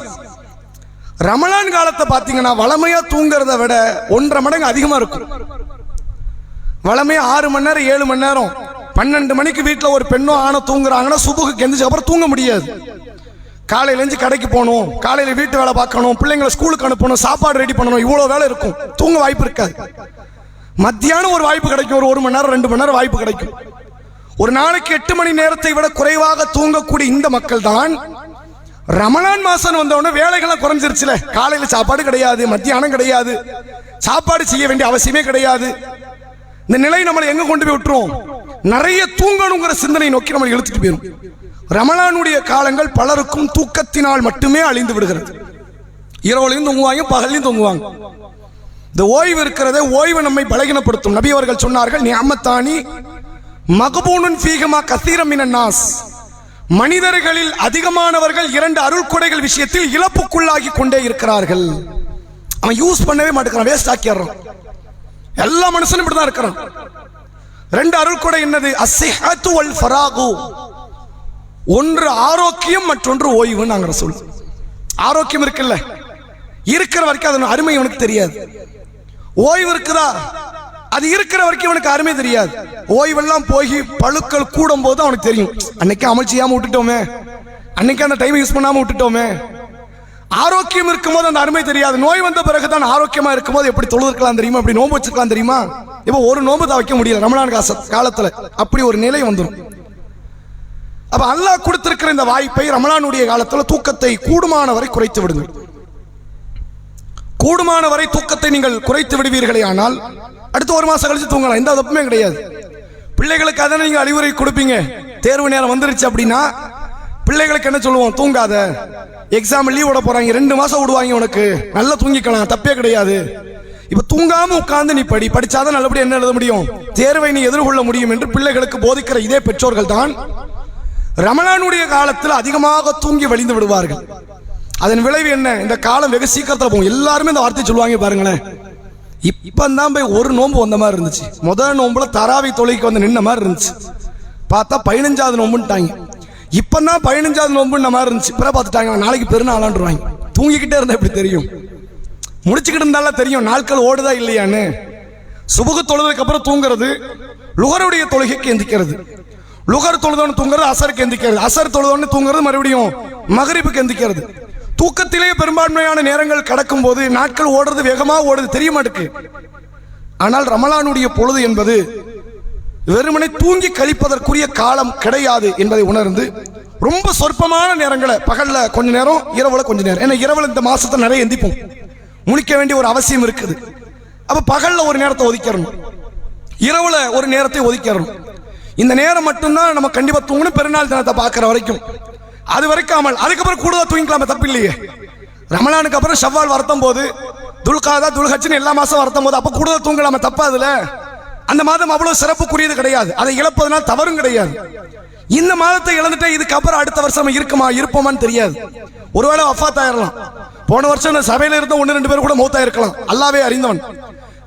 ரமலான் காலத்தை பார்த்தீங்கன்னா வளமையா தூங்குறத விட 1.5 மடங்கு அதிகமா இருக்கும். வளமையா 6 மணி நேரம் 7 மணி நேரம் 12 மணிக்கு வீட்டில் ஒரு பெண்ணோ ஆணோ தூங்குறாங்கன்னா சுபுக்கு எந்திரிச்சு அப்புறம் தூங்க முடியாது. காலையில இருந்து கடைக்கு போகணும், காலையில வீட்டு வேலை பார்க்கணும், பிள்ளைங்களை ஸ்கூலுக்கு அனுப்பணும், சாப்பாடு ரெடி பண்ணணும், இவ்வளவு வேலை இருக்கும். தூங்க வாய்ப்பு இருக்காது. மத்தியானம் ஒரு வாய்ப்பு கிடைக்கும், ஒரு 1 மணி நேரம் 2 மணி நேரம் வாய்ப்பு கிடைக்கும். ஒரு நாளைக்கு 8 மணி நேரத்தை விட குறைவாக தூங்கக்கூடிய இந்த மக்கள் தான் ரமலான் மாசம் வந்தவொடனே வேலைகள்லாம் குறைஞ்சிருச்சுல, காலையில சாப்பாடு கிடையாது, மத்தியானம் கிடையாது, சாப்பாடு செய்ய வேண்டிய அவசியமே கிடையாது. இந்த நிலை நம்மளை எங்க கொண்டு போய் விட்டுரும்? நிறைய தூங்கணுங்கிற சிந்தனை நோக்கி நம்ம இழுத்துட்டு போயிடும். ரமலானுடைய காலங்கள் பலருக்கும் தூக்கத்தினால் மட்டுமே அழிந்து விடுகிறது. இரவுலையும் தூங்குவாங்க, பகலையும் தூங்குவாங்க. இந்த ஓய்வு இருக்கிறதே, ஓய்வு நம்மை பலகீனப்படுத்தும். நபி அவர்கள் சொன்னார்கள், நிஅமத்தானி மக்பூனுன் ஃபீஹிமா கஸீரம் மினன் நாஸ். மனிதர்களில் அதிகமானவர்கள் இரண்டு அருள் கொடைகள் விஷயத்தில் இழப்புக்குள்ளாகி கொண்டே இருக்கிறார்கள். அவன் யூஸ் பண்ணவே மாட்டேங்கிறான், வேஸ்ட் ஆக்கிடுறான். எல்லா மனுஷனும் இப்படிதான் இருக்கிறான். ரெண்டு அருள் கொடை என்னது? அஸ்ஸிஹத்து வல் ஃபராகு. ஒன்று ஆரோக்கியம், மற்றொன்று ஓய்வு. நாங்க சொல்ல ஆரோக்கியம் இருக்குல்ல, இருக்கிற வரைக்கும் அதன் அருமை அவனுக்கு தெரியாது. ஓய்வு இருக்குதா, அது இருக்கிற வரைக்கும் அவனுக்கு அருமை தெரியாது. ஓய்வெல்லாம் போய் பழுக்கள் கூடும் போது அவனுக்கு தெரியும், அன்னைக்கு அமல் செய்யாம விட்டுட்டோமே, அன்னைக்கு அந்த டைம் யூஸ் பண்ணாம விட்டுட்டோமே. ஆரோக்கியம் இருக்கும் போது அந்த அருமை தெரியாது. நோய் வந்த பிறகுதான் ஆரோக்கியமா இருக்கும் போது எப்படி தொழுது இருக்கலாம் தெரியுமா, அப்படி நோன்பு வச்சுக்கலாம் தெரியுமா. இப்போ ஒரு நோன்பு தான் வைக்க முடியல ரமலான் காலத்துல, அப்படி ஒரு நிலை வந்துடும். அப்ப அல்லாஹ் கொடுத்திருக்கிற இந்த வாய்ப்பை ரமலானுடைய காலத்துல தூக்கத்தை கூடுமான வரை குறைத்து விடுங்கள். கூடுமான வரை தூக்கத்தை நீங்கள் குறைத்து விடுவீர்களே ஆனால் அடுத்து ஒரு மாசம் கழிச்சு தூங்கலாம், எந்த தப்புமே கிடையாது. பிள்ளைகளுக்கு அதனை நீங்க அறிவுரை கொடுப்பீங்க. தேர்வு நேரம் வந்துருச்சு அப்படின்னா பிள்ளைகளுக்கு என்ன சொல்லுவோம்? தூங்காத, எக்ஸாம் லீவ் விட போறாங்க, 2 மாசம் விடுவாங்க, உனக்கு நல்லா தூங்கிக்கலாம், தப்பே கிடையாது. இப்ப தூங்காம உட்கார்ந்து நீ படிச்சாதான் நல்லபடியா என்ன எழுத முடியும், தேர்வை நீ எதிர்கொள்ள முடியும் என்று பிள்ளைகளுக்கு போதிக்கிற இதே பெற்றோர்கள் தான் ரமலானுடைய காலத்தில் அதிகமாக தூங்கி வழிந்து விடுவார்கள். அதன் விளைவு என்ன? இந்த காலம் வெகு சீக்கிரத்தில் போகும். எல்லாருமே இந்த வார்த்தை சொல்லுவாங்க பாருங்களேன். இப்பதான் போய் ஒரு நோன்பு வந்த மாதிரி இருந்துச்சு. முதல் நோம்புல தராவி தொழுகைக்கு வந்து நின்ன மாதிரி இருந்துச்சு. பார்த்தா 15வது நோம்புன்ட்டாங்க. இப்பதான் 15வது நோம்புன்ற மாதிரி இருந்துச்சு. பிற பார்த்துட்டாங்க நாளைக்கு பெருநாளான்றாங்க. தூங்கிக்கிட்டே இருந்தா எப்படி தெரியும்? முடிச்சுக்கிட்டு இருந்தாலும் தெரியும் நாட்கள் ஓடுதா இல்லையான்னு. சுபுகு தொழுதுக்கு அப்புறம் தூங்குறது, லுகருடைய தொழுகைக்கு எந்திக்கிறது, லுகர் தொழுதோன்னு தூங்குறது, அசருக்கு எந்திக்கிறது, அசர் தொழுதோன்னு தூங்குறது, மறுபடியும் மகரிப்புக்கு எந்திக்கிறது. தூக்கத்திலேயே பெரும்பான்மையான நேரங்கள் கடக்கும் போது நாட்கள் ஓடுறது, வேகமாக ஓடுது, தெரிய மாட்டேக்கு. ஆனால் ரமலானுடைய பொழுது என்பது வெறுமனை தூங்கி கழிப்பதற்குரிய காலம் கிடையாது என்பதை உணர்ந்து ரொம்ப சொற்பமான நேரங்களை, பகல்ல கொஞ்ச நேரம், இரவுல கொஞ்ச நேரம். ஏன்னா இரவுல இந்த மாசத்தை நிறைய எந்திப்போம், முழிக்க வேண்டிய ஒரு அவசியம் இருக்குது. அப்ப பகல்ல ஒரு நேரத்தை ஒதுக்கிறணும், இரவுல ஒரு நேரத்தை ஒதுக்கிறணும். இந்த நேரம் மட்டும்தான் நம்ம கண்டிப்பா தூங்கணும், பெருநாள் தினத்தை பார்க்கிற வரைக்கும். அது வரைக்கும் அமல், அதுக்கப்புறம் கூடுதலா தூங்கிக்கலாமே, தப்பு இல்லையே. ரமலானுக்கு அப்புறம் ஷவ்வால் வரத்தும் போது, துல்காதா துல்ஹஜ்னு எல்லா மாசம் வரத்தும் போது அப்ப கூடுதல் தூங்கலாமே, தப்பா? அதுல அந்த மாதம் அவ்வளவு சிறப்புக்குரியது கிடையாது, அதை இழப்பதனால் தவறும் கிடையாது. இந்த மாதத்தை இழந்துட்டா இதுக்கப்புறம் அடுத்த வருஷம் இருப்போமான்னு தெரியாது. ஒருவேளை வஃபாத் ஆயிரலாம். போன வருஷம் சபையில இருந்த 1-2 பேர் கூட மௌத்தா இருக்கலாம், அல்லாவே அறிந்தவன்.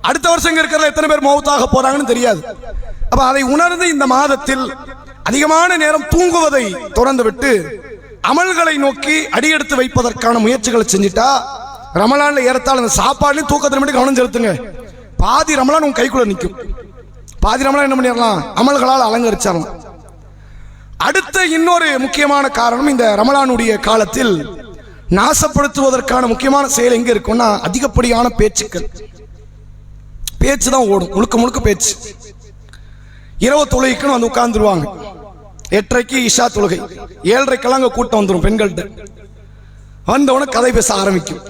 அடுத்த வருஷம் இங்க இருக்கிற எத்தனை பேர் மௌத்தாக போறாங்கன்னு தெரியாது. அப்ப அதை உணர்ந்து இந்த மாதத்தில் அதிகமான நேரம் தூங்குவதை தொடர்ந்து விட்டு அமல்களை நோக்கி அடியெடுத்து வைப்பதற்கான முயற்சிகளை செஞ்சுட்டா ரமலான்ல ஏறத்தால் அந்த சாப்பாடுலையும் தூக்கத்தை மட்டும் கவனம் செலுத்துங்க. பாதி ரமலான் உங்க கைக்குள்ள நிற்கும். பாதி ரமலான் என்ன பண்ணிடலாம்? அமல்களால் அலங்கரிச்சிடலாம். அடுத்த இன்னொரு முக்கியமான காரணம், இந்த ரமலானுடைய காலத்தில் நாசப்படுத்துவதற்கான முக்கியமான செயல் எங்க இருக்கும்னா அதிகப்படியான பேச்சுக்கள். பேச்சு தான் ஓடும், முழுக்க முழுக்க பேச்சு. இரவு தொழுகைக்குன்னு வந்து உட்கார்ந்துருவாங்க. 8:30க்கு இஷா தொழுகை, 7:30க்கெல்லாம் அங்கே கூட்டம் வந்துடும் பெண்கள்கிட்ட. வந்தவொடனே கதை பேச ஆரம்பிக்கும்.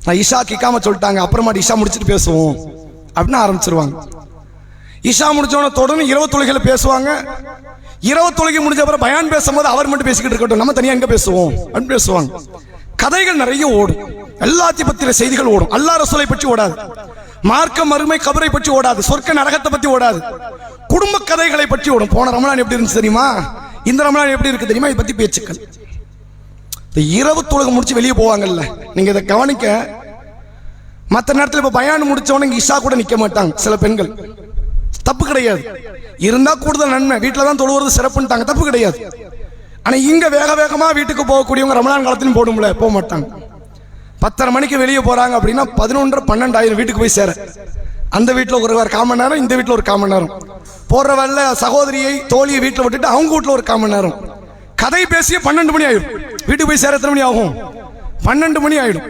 நான் இஷா கிக்காம சொல்லிட்டாங்க, அப்புறமா இஷா முடிச்சுட்டு பேசுவோம் அப்படின்னு ஆரம்பிச்சிருவாங்க. இஷா முடிச்சவன தொடர்ந்து இரவு தொழுகையில பேசுவாங்க. இரவு தொழுகை முடிஞ்ச அப்புறம் பயான் பேசும்போது அவர் மட்டும் பேசிக்கிட்டு இருக்கட்டும், நம்ம தனியாக எங்க பேசுவோம் அப்படின்னு பேசுவாங்க. கதைகள் நிறைய ஓடும், எல்லாத்தையும் பத்தின செய்திகள் ஓடும். அல்லாஹ் ரசூலை பற்றி ஓடாது, மார்க்க மறுமை கபரை பற்றி ஓடாது, சொர்க்க நரகத்தை பற்றி ஓடாது, குடும்ப கதைகளை பற்றி ஓடும். போன ரமலான் எப்படி இருந்துச்சு தெரியுமா, இந்த ரமலான் எப்படி இருக்கு தெரியுமா, இதை பத்தி பேச்சுக்கள். இரவு தொழுகை முடிச்சு வெளியே போவாங்கல்ல, நீங்க இதை கவனிக்க. மற்ற நேரத்தில் இப்ப பயான் முடிச்சவன இஷா கூட நிக்க மாட்டாங்க சில பெண்கள், தப்பு கிடையாது. இருந்தா கூடுதல் நன்மை, வீட்டில தான் தொழுவது சிறப்புன்ட்டாங்க, தப்பு கிடையாது. ஆனா இங்க வேக வேகமா வீட்டுக்கு போகக்கூடியவங்க ரமலான் காலத்திலும் போடும்ல, போக மாட்டாங்க. 10:30 மணிக்கு வெளியே போறாங்க அப்படின்னா 11-12 ஆயிரம் வீட்டுக்கு போய் சேர. அந்த வீட்டில் ஒரு 1/4 மணி நேரம், இந்த வீட்டில் ஒரு 1/4 மணி நேரம். போடுற வரல சகோதரியை தோழியை வீட்டில் விட்டுட்டு அவங்க வீட்டில் ஒரு 1/4 மணி நேரம் கதை பேசிய 12 மணி ஆயிடும். வீட்டுக்கு போய் சேர எத்தனை மணி ஆகும்? 12 மணி ஆயிடும்.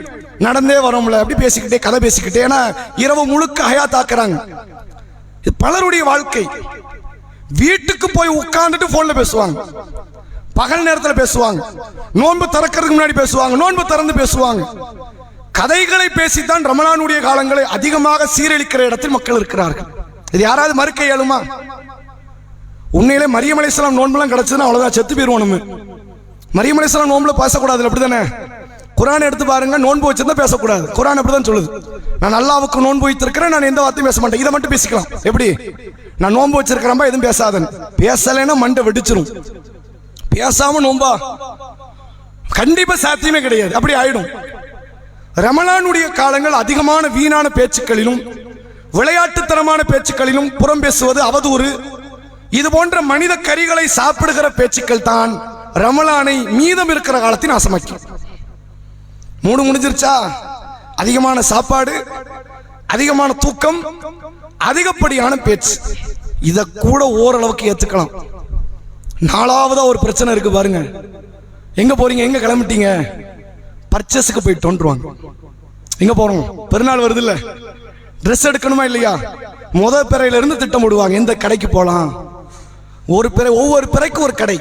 நடந்தே வரோம்ல, அப்படி பேசிக்கிட்டே கதை பேசிக்கிட்டே. ஏன்னா இரவு முழுக்க ஹயாத்தாக்குறாங்க. இது பலருடைய வாழ்க்கை. வீட்டுக்கு போய் உட்கார்ந்துட்டு போன்ல பேசுவாங்க, பகல் நேரத்தில் பேசுவாங்க, நோன்பு திறக்கிறதுக்கு முன்னாடி பேசுவாங்க, நோன்பு திறந்து பேசுவாங்க. கதைகளை பேசித்தான் ரமலானுடைய காலங்களை அதிகமாக சீரழிக்கிற இடத்தில் மக்கள் இருக்கிறார்கள். இது யாராவது மறுக்க இயலுமா? உண்மையிலே மரியம் அலைஹிஸ்ஸலாம் நோன்புலாம் கிடைச்சதுன்னா அவ்வளவுதான், செத்து போயிருவோம் நம்ம. மரியம் அலைஹிஸ்ஸலாம் நோன்புல பேசக்கூடாது, அப்படிதானே? குர்ஆன் எடுத்து பாருங்க, நோன்பு வச்சிருந்தா பேசக்கூடாது. குர்ஆன் அப்படிதான் சொல்லுது. நான் அல்லாஹ்வுக்கு நோன்பு வைத்திருக்கிறேன், நான் எந்த வார்த்தையும் பேச மாட்டேன். இதை மட்டும் பேசிக்கலாம். எப்படி? நான் நோன்பு வச்சிருக்கிறேன்பா, எதுவும் பேசாதன். பேசலைன்னா மண்டை வெடிச்சிரும். பேசாம நோன்பா கண்டிப்பா சாத்தியமே கிடையாது, அப்படி ஆயிடும். ரமலானுடைய காலங்கள் அதிகமான வீணான பேச்சுக்களிலும் விளையாட்டுத்தனமான பேச்சுக்களிலும் புறம் பேசுவது, அவதூறு, இது போன்ற மனித கரிகளை சாப்பிடுகிற பேச்சுக்கள் தான் ரமலானை மீதம் இருக்கிற காலத்தில் நாசமாக்கி. மூணு முடிஞ்சிருச்சா? அதிகமான சாப்பாடு, அதிகமான தூக்கம், அதிகப்படியான பேச்சு. இத கூட ஓரளவுக்கு ஏத்துக்கலாம். நாலாவதா ஒரு பிரச்சனை இருக்கு பாருங்க. எங்க போறீங்க, எங்க கிளம்பிட்டீங்க? பர்ச்சேஸுக்கு போயிட்டு வந்துருவாங்க. எங்க போறோம்? பெருநாள் வருது இல்ல, ட்ரெஸ் எடுக்கணுமா இல்லையா? முதல் பிறையில இருந்து திட்டம் போடுவாங்க, எந்த கடைக்கு போலாம். ஒரு பிறை, ஒவ்வொரு பிறைக்கு ஒரு கடை.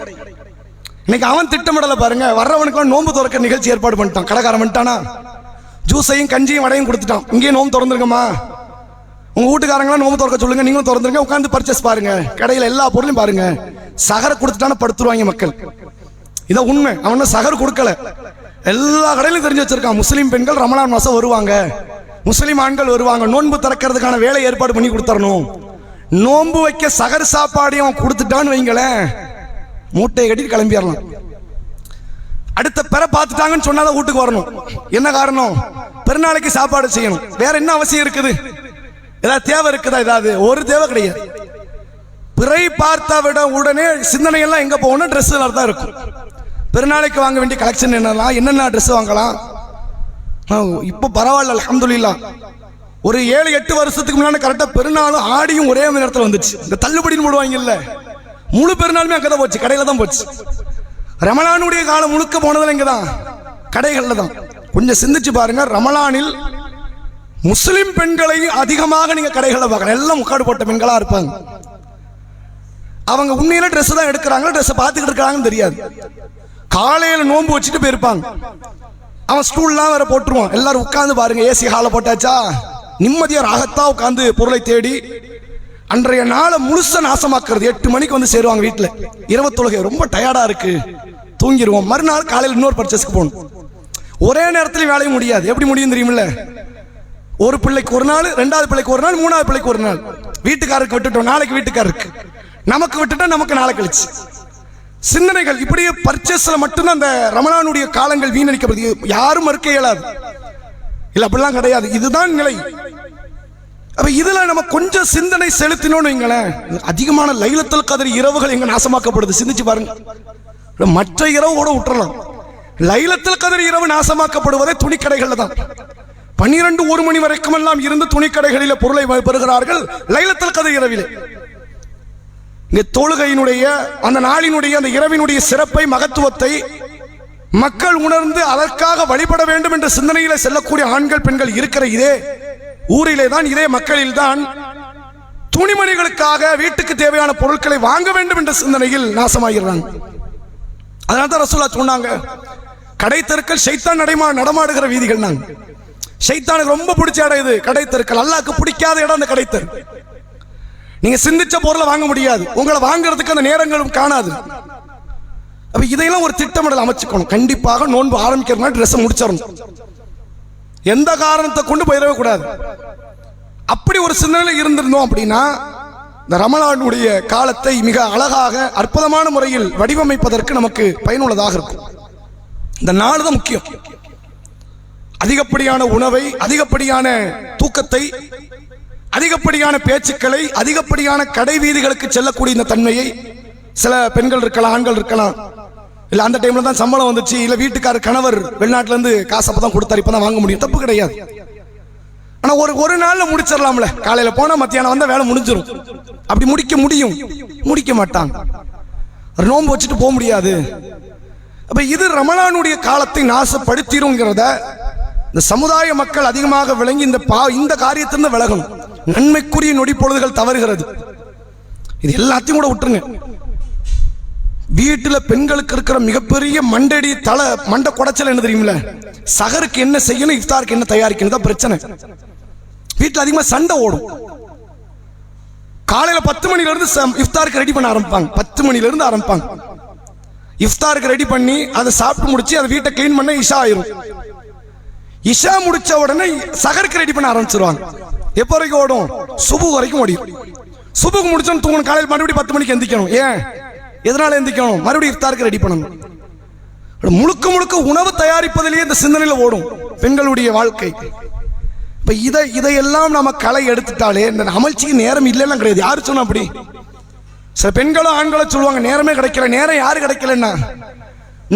இன்னைக்கு அவன் திட்டமிடல பாருங்க. வர்றவனுக்கு நோன்பு திறக்க நிகழ்ச்சி ஏற்பாடு பண்ணிட்டான். கடைக்காரன் பண்ணிட்டானா, ஜூஸையும் கஞ்சியும் வடையும் கொடுத்துட்டான். இங்கேயே நோன்பு திறந்துருங்கம்மா, உங்க வீட்டுக்காரங்களாம் நோன்பு திறக்க சொல்லுங்க, நீங்களும் திறந்துருங்க, உட்காந்து பர்ச்சேஸ் பாருங்க, கடையில எல்லா பொருளையும் பாருங்க. சகரை கொடுத்துட்டான படுத்துருவாங்க மக்கள். இதான் உண்மை. அவன் சகர் கொடுக்கல, எல்லா கடையிலும் தெரிஞ்சு வச்சிருக்கான். முஸ்லீம் பெண்கள் ரமலான் மாசம் வருவாங்க, முஸ்லீம் ஆண்கள் வருவாங்க, நோன்பு திறக்கிறதுக்கான வேலை ஏற்பாடு பண்ணி கொடுத்தரணும். நோன்பு வைக்க சகர் சாப்பாடையும் கொடுத்துட்டான்னு வைங்களேன், மூட்டையை கட்டி கிளம்பிடலாம். அடுத்த பெற பார்த்துட்டாங்கன்னு சொன்னாதான் வீட்டுக்கு வரணும். என்ன காரணம்? பெருநாளைக்கு சாப்பாடு செய்யணும். வேற என்ன அவசியம் இருக்குது? ஏதாவது தேவை இருக்குதா? ஏதாவது ஒரு தேவை கிடையாது. பிறை பார்த்த விட உடனே சிந்தனை எல்லாம் எங்க போகணும்? ட்ரெஸ் தான் இருக்கும். பெருநாளைக்கு வாங்க வேண்டிய கலெக்ஷன் என்னலாம், என்னென்ன ட்ரெஸ் வாங்கலாம். இப்போ பரவாயில்ல, அல்ஹம்துலில்லாஹ். ஒரு 7-8 வருஷத்துக்கு முன்னாடி கரெக்டா பெருநாளும் ஆடியும் ஒரே நேரத்தில் வந்துச்சு. இந்த தள்ளுபடின்னு போடுவாங்க இல்ல, முழு பெருநாளுமே அங்கதான் போச்சு, கடையில தான் போச்சு. ரமலானுடைய காலம் முழுக்க போனதுல இங்கதான், கடைகள்ல தான். கொஞ்சம் சிந்திச்சு பாருங்க. ரமலானில் முஸ்லிம் பெண்களை அதிகமாக நீங்க கடைகளில் பார்க்கணும். எல்லாம் முக்காடு போட்ட பெண்களா இருப்பாங்க. அவங்க உண்மையில ட்ரெஸ் தான் எடுக்கிறாங்க, ட்ரெஸ் பார்த்துக்கிட்டு இருக்காங்கன்னு தெரியாது. காலையில நோன்பு வச்சுட்டு போயிருப்பாங்க. அவன் ஸ்டூல்லாம் வேற போட்டுருவான். எல்லாரும் உட்கார்ந்து பாருங்க, ஏசி ஹால போட்டாச்சா, நிம்மதியா ராகத்தா உட்கார்ந்து பொருளை தேடி அன்றைய நாளை முழுச நாசமாக்குறது. 8 மணிக்கு வந்து சேருவாங்க வீட்டுல. இரவு தொழுகை, ரொம்ப டயர்டா இருக்கு, தூங்கிடுவோம். மறுநாள் காலையில் இன்னொரு பர்ச்சேஸ்க்கு போகணும். ஒரே நேரத்தில் வேலையும் முடியாது. எப்படி முடியும் தெரியுமில்ல? ஒரு பிள்ளைக்கு ஒரு நாள், 2வது பிள்ளைக்கு ஒரு நாள், 3வது பிள்ளைக்கு ஒரு நாள். வீட்டுக்காரருக்கு விட்டுட்டோம், நாளைக்கு வீட்டுக்காரருக்கு, நமக்கு விட்டுட்டா நமக்கு நாளை கழிச்சு. சிந்தனைகள் இப்படியே பர்ச்சேஸ்ல மட்டும்தான் அந்த ரமலானுடைய காலங்கள் வீணடிக்கப்படுது. யாரும் மறுக்க இயலாது, இல்ல அப்படிலாம் கிடையாது, இதுதான் நிலை. அப்ப இதுல நம்ம கொஞ்சம் சிந்தனை செலுத்தினோம்னு வைங்களேன், அதிகமான லைலத்துல் கத்ர் இரவுகள் எங்க நாசமாக்கப்படுது சிந்திச்சு பாருங்க. மற்ற இரவு கூட விட்டுறலாம், லைலத்துல் கத்ர் இரவு நாசமாக்கப்படுவதே துணிக்கடைகள்ல தான். 12-1 மணி வரைக்கும் எல்லாம் இருந்து துணிக்கடைகளில் பொருளை பெறுகிறார்கள் லைலத்துல் கத்ர் இரவிலே. இங்க தொழுகையினுடைய அந்த நாளினுடைய அந்த இரவினுடைய சிறப்பை, மகத்துவத்தை மக்கள் உணர்ந்து அதற்காக வழிபட வேண்டும் என்ற சிந்தனையில செல்லக்கூடிய ஆண்கள் பெண்கள் இருக்கிற இதே ஊரிலே தான், இதே மக்களில் தான் துணிமணிகளுக்காக வீட்டுக்கு தேவையான பொருட்களை வாங்க வேண்டும் என்ற சிந்தனையில் நாசமாகிறாங்க. அதனால தான் ரசூலுல்லாஹ் சொன்னாங்க, கடை தெருக்கள் ஷைத்தான் நடமாடுகிற வீதிகள். நாங்க ஷைத்தானுக்கு ரொம்ப பிடிச்ச இடம் இது கடை தெருக்கள். அல்லாஹ்வுக்கு பிடிக்காத இடம் அந்த கடை தெரு. நீங்க சிந்திச்ச பொருளை வாங்க முடியாது, உங்களை வாங்குறதுக்கு அந்த நேரங்களும் காணாது. அப்ப இதையெல்லாம் ஒரு திட்டமிடல் அமைச்சுக்கணும். கண்டிப்பாக நோன்பு ஆரம்பிக்கிற ட்ரெஸ் முடிச்சிடணும், எந்த காரணத்தை கொண்டு போயிடவே கூடாது. அப்படி ஒரு சிந்தனையில் இருந்திருந்தோம் அப்படின்னா இந்த ரமலானுடைய காலத்தை மிக அழகாக அற்புதமான முறையில் வடிவமைப்பதற்கு நமக்கு பயனுள்ளதாக இருக்கும். இந்த நாள் தான் முக்கியம். அதிகப்படியான உணவை, அதிகப்படியான தூக்கத்தை, அதிகப்படியான பேச்சுக்களை, அதிகப்படியான கடை வீதிகளுக்கு செல்லக்கூடிய இந்த தன்மையை சில பெண்கள் இருக்கலாம், ஆண்கள் இருக்கலாம். இல்ல அந்த டைம்ல தான் சம்பளம் வந்துச்சு, இல்ல வீட்டுக்காரர் கணவர் வெளிநாட்டுல இருந்து காசு அப்பதான் கொடுத்தாரு, இப்பதான் வாங்க முடியும், தப்பு கிடையாது. ஆனா ஒரு நாள்ல முடிச்சிடலாம்ல. காலையில போனா மத்தியானம் வந்தா வேலை முடிஞ்சிடும். அப்படி முடிக்க முடியும், முடிக்க மாட்டாங்க. நோன்பு வச்சுட்டு போக முடியாது. அப்ப இது ரமலானுடைய காலத்தை நாசப்படுத்திருங்கிறத இந்த சமுதாய மக்கள் அதிகமாக விளங்கி இந்த காரியத்திலிருந்து விலகணும். நன்மைக்குரிய நொடி பொழுதுகள் தவறுகிறது. இது எல்லாத்தையும் கூட விட்டுருங்க. வீட்டுல பெண்களுக்கு இருக்கிற மிகப்பெரிய மண்டடி மண்ட குடைச்சல் என்ன தெரியுமில்ல? சகருக்கு என்ன செய்யணும், இஃப்தாருக்கு என்ன தயாரிக்கணும் தான் பிரச்சனை. வீட்டுல அதிகமா சண்டை ஓடும். காலையில 10 மணில இருந்து இஃப்தாருக்கு ரெடி பண்ண ஆரம்பிப்பாங்க. 10 மணில இருந்து ஆரம்பிப்பாங்க. இஃப்தாருக்கு ரெடி பண்ணி அதை சாப்பிட்டு முடிச்சு அதை வீட்டை கிளீன் பண்ண இஷா ஆயிரும். இஷா முடிச்ச உடனே சகருக்கு ரெடி பண்ண ஆரம்பிச்சிருவாங்க. எப்போ வரைக்கும் ஓடும்? சுபு வரைக்கும் ஓடிடும். சுபுக்கு முடிச்சோன்னு தூங்கணும். காலையில் மறுபடியும் 10 மணிக்கு எந்திக்கணும். ஏன்? எதனால எந்திக்கணும்? மறுபடியும் இஃப்தாருக்கு ரெடி பண்ணணும். முழுக்க முழுக்க உணவு தயாரிப்பதிலேயே இந்த சிந்தனையில் ஓடும் பெண்களுடைய வாழ்க்கை. இப்ப இதையெல்லாம் நம்ம களை எடுத்துட்டாலே இந்த அமல்ச்சிக்கு நேரம் இல்லைன்னா கிடையாது. யாரு சொன்னா அப்படி? சில பெண்களும் ஆண்களும் சொல்லுவாங்க நேரமே கிடைக்கல. நேரம் யாரு கிடைக்கலன்னா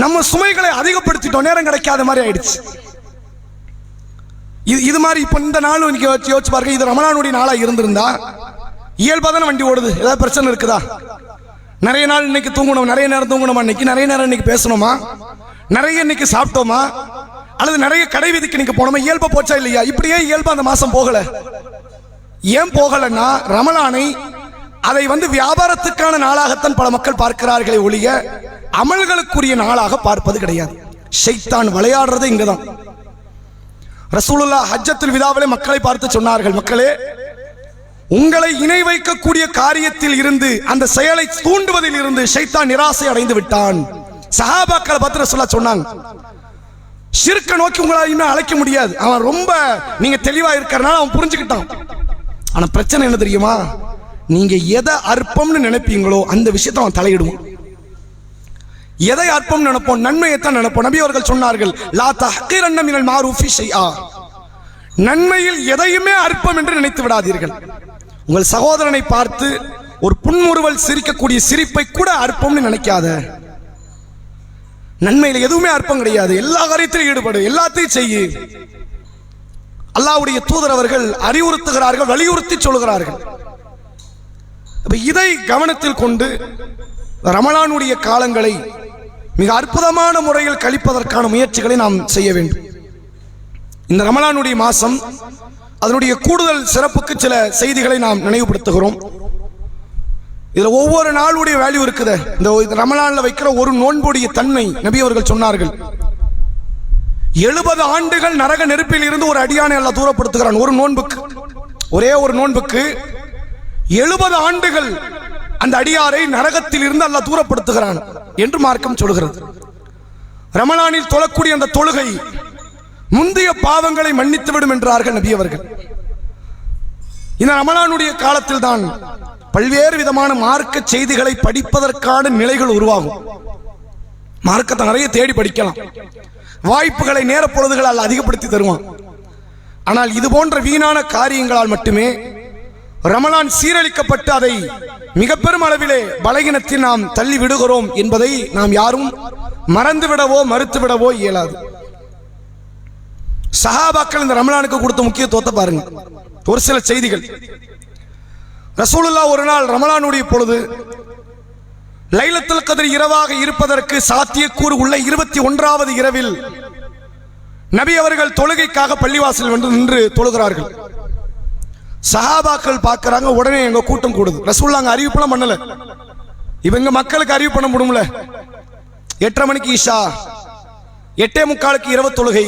நம்ம சுமைகளை அதிகப்படுத்திட்டோம், நேரம் கிடைக்காத மாதிரி ஆயிடுச்சு. இது மாதிரி இப்ப இந்த நாள் யோசிச்சு பாருங்க. இது ரமலானுடைய நாளா இருந்திருந்தா இயல்பா தானே வண்டி ஓடுது. ஏதாவது பிரச்சனை இருக்குதா? நிறைய நாள் இன்னைக்கு தூங்கணும், நிறைய நேரம் தூங்கணுமா, இன்னைக்கு நிறைய நேரம் இன்னைக்கு பேசணுமா, நிறைய இன்னைக்கு சாப்பிட்டோமா, அல்லது நிறைய கடை வீதிக்கு இன்னைக்கு போனோமா, இயல்பா போச்சா இல்லையா? இப்படியே இயல்பா அந்த மாசம் போகல. ஏன் போகலன்னா ரமலானை அதை வியாபாரத்துக்கான நாளாகத்தான் பல மக்கள் பார்க்கிறார்களே ஒழிய அமல்களுக்குரிய நாளாக பார்ப்பது கிடையாது. ஷைத்தான் விளையாடுறது இங்கதான். ரசூலுல்லாஹ் ஹஜ்ஜத்துல் விதாவிலே மக்களை பார்த்து சொன்னார்கள், மக்களே, உங்களை இணை வைக்கக்கூடிய காரியத்தில் இருந்து அந்த செயலை தூண்டுவதில் இருந்து ஷைத்தான் நிராசை அடைந்து விட்டான். சஹாபாக்களை பார்த்து ரசூலுல்லாஹ் சொன்னாங்க, ஷிர்க்க நோக்கி உங்களால் இன்னும் அழைக்க முடியாது. அவன் ரொம்ப நீங்க தெளிவா இருக்கிறனால அவன் புரிஞ்சுக்கிட்டான். ஆனா பிரச்சனை என்ன தெரியுமா? நீங்க எதை அற்பம்னு நினைப்பீங்களோ அந்த விஷயத்தை அவன் தலையிடுவான். எதை அற்பம் நினைப்போம்? நன்மையைத்தான் நினைப்போம். நபி அவர்கள் சொன்னார்கள், லா தஹ்கிரன்ன மினல் மாரூஃபி ஷைஆ, நன்மையில் எதையுமே அற்பம் என்று நினைத்து விடாதீர்கள். உங்கள் சகோதரனை பார்த்து ஒரு புன்முறுவல் சிரிக்கக்கூடிய சிரிப்பை கூட அற்பம்னு நினைக்காத. நன்மையில் எதுவுமே அற்பம் கிடையாது. எல்லா காரியத்திலும் ஈடுபடு, எல்லாத்தையும் செய்யு. அல்லாஹ்வுடைய தூதர் அவர்கள் அறிவுறுத்துகிறார்கள், வலியுறுத்தி சொல்கிறார்கள். இதை கவனத்தில் கொண்டு ரமலானுடைய காலங்களை மிக அற்புதமான முறையில் கழிப்பதற்கான முயற்சிகளை நாம் செய்ய வேண்டும். இந்த ரமலானுடைய மாசம் அதனுடைய கூடுதல் சிறப்புக்கு சில செய்திகளை நாம் நினைவுபடுத்துகிறோம். இதுல ஒவ்வொரு நாளுடைய வேல்யூ இருக்குது. இந்த ரமலான்ல வைக்கிற ஒரு நோன்புடைய தன்மை நபி அவர்கள் சொன்னார்கள், 70 ஆண்டுகள் நரக நெருப்பில் இருந்து ஒரு அடியானை அல்லாஹ் தூரப்படுத்துகிறான். ஒரு நோன்புக்கு, ஒரே ஒரு நோன்புக்கு 70 ஆண்டுகள் அந்த அடியாரை நரகத்தில் இருந்து அல்லாஹ் தூரப்படுத்துகிறான் என்று மார்க்கம் சொல்கிறது. ரமலானில் தொழக்கூடிய அந்த தொழுகை முந்தைய பாவங்களை மன்னித்து விடும் என்றார்கள் நபி அவர்கள். இந்த ரமலானுடைய காலத்தில் தான் பல்வேறு விதமான மார்க்க செய்திகளை படிப்பதற்கான நிலைகள் உருவாகும். மார்க்கத்தை நிறைய தேடி படிக்கலாம், வாய்ப்புகளை நேர பொழுதுகளால் அதிகப்படுத்தி தருவான். ஆனால் இது போன்ற வீணான காரியங்களால் மட்டுமே ரமலான் சீரழிக்கப்பட்டு அதை மிக பெரும் அளவிலே பலகீனத்தில் நாம் தள்ளி விடுகிறோம் என்பதை நாம் யாரும் மறந்துவிடவோ மறுத்துவிடவோ இயலாது. சஹாபாக்கள் இந்த ரமலானுக்கு கொடுத்த முக்கியத்துவத்தை பாருங்க. ஒரு சில செய்திகள். ரசூலுல்லாஹ் ஒரு நாள் ரமலானுடைய பொழுது லைலத்துல் கத்ர் இரவாக இருப்பதற்கு சாத்தியக்கூறு உள்ள 21வது இரவில் நபி அவர்கள் தொழுகைக்காக பள்ளிவாசல் வந்து நின்று தொழுகிறார்கள். சஹாபாக்கள் பார்க்கறாங்க, உடனே எங்க கூட்டம் கூடுது. ரசூலுல்லாஹ் அங்க அறிவிப்புலாம் பண்ணல, இவங்க மக்களுக்கு அறிவிப்பு பண்ண முடியும்ல. 8:30 மணிக்கு இஷா, 8:45 இரவு தொழுகை,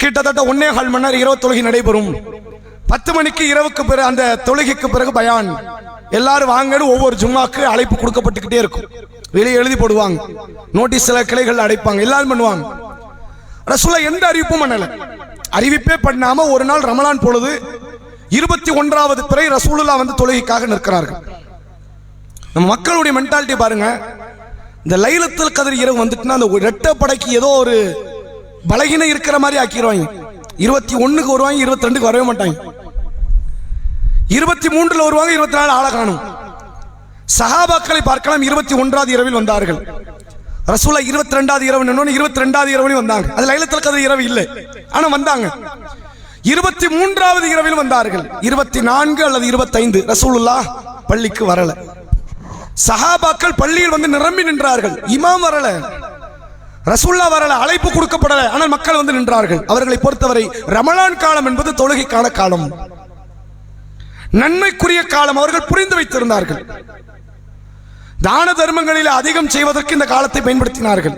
கிட்டத்தட்ட 1.25 மணி நேரம் இரவு தொழுகை நடைபெறும். 10 மணிக்கு இரவுக்கு பிறகு அந்த தொழுகைக்கு பிறகு பயான். எல்லாரும் வாங்கன்னு ஒவ்வொரு ஜும்மாக்கு அழைப்பு கொடுக்கப்பட்டுக்கிட்டே இருக்கும். வெளியே எழுதி போடுவாங்க, நோட்டீஸ் சில கிளைகள் அடைப்பாங்க, எல்லாரும் பண்ணுவாங்க. ரசூலுல்லாஹ் எந்த அறிவிப்பும் பண்ணல. அறிவிப்பே பண்ணாம ஒரு நாள் ரமலான் பொழுது 21வது பிறை ரசூலுல்லாஹ் வந்து தொழுகைக்காக நிற்கிறார்கள். நம்ம மக்களுடைய மென்டாலிட்டி பாருங்க. இந்த லைலத்துல் கத்ர் இரவு வந்துட்டுனா அந்த இரட்டைப்படைக்கு ஏதோ ஒரு பலகீனம் இருக்கிற மாதிரி ஆக்கிடுவாங்க. 21க்கு வருவாங்க, 22க்கு வரவே மாட்டாங்க. 23ல வருவாங்க, 24 ஆளை காணும். சஹாபாக்களை பார்க்கலாம், 21வது இரவில் வந்தார்கள். ரசூலுல்லாஹ் 22வது இரவு நின்னோன்னு 22வது இரவுலையும் வந்தாங்க. அது லைலத்துல் கத்ர் இரவு இல்லை, ஆனா வந்தாங்க. 23வது இரவில் வந்தார்கள். 24 அல்லது 25 ரசூலுல்லாஹ் பள்ளிக்கு வரல. சஹாபாக்கள் பள்ளியில் வந்து நிரம்பி நின்றார்கள். இமாம் வரல, ரசூலுல்லாஹ் வரல, அழைப்பு கொடுக்கப்படல, ஆனால் மக்கள் வந்து நின்றார்கள். அவர்களை பொறுத்தவரை ரமலான் காலம் என்பது தொழுகைக்கான காலம், நன்மைக்குரிய காலம். அவர்கள் புரிந்து வைத்திருந்தார்கள். தான தர்மங்களில் அதிகம் செய்வதற்கு இந்த காலத்தை பயன்படுத்தினார்கள்.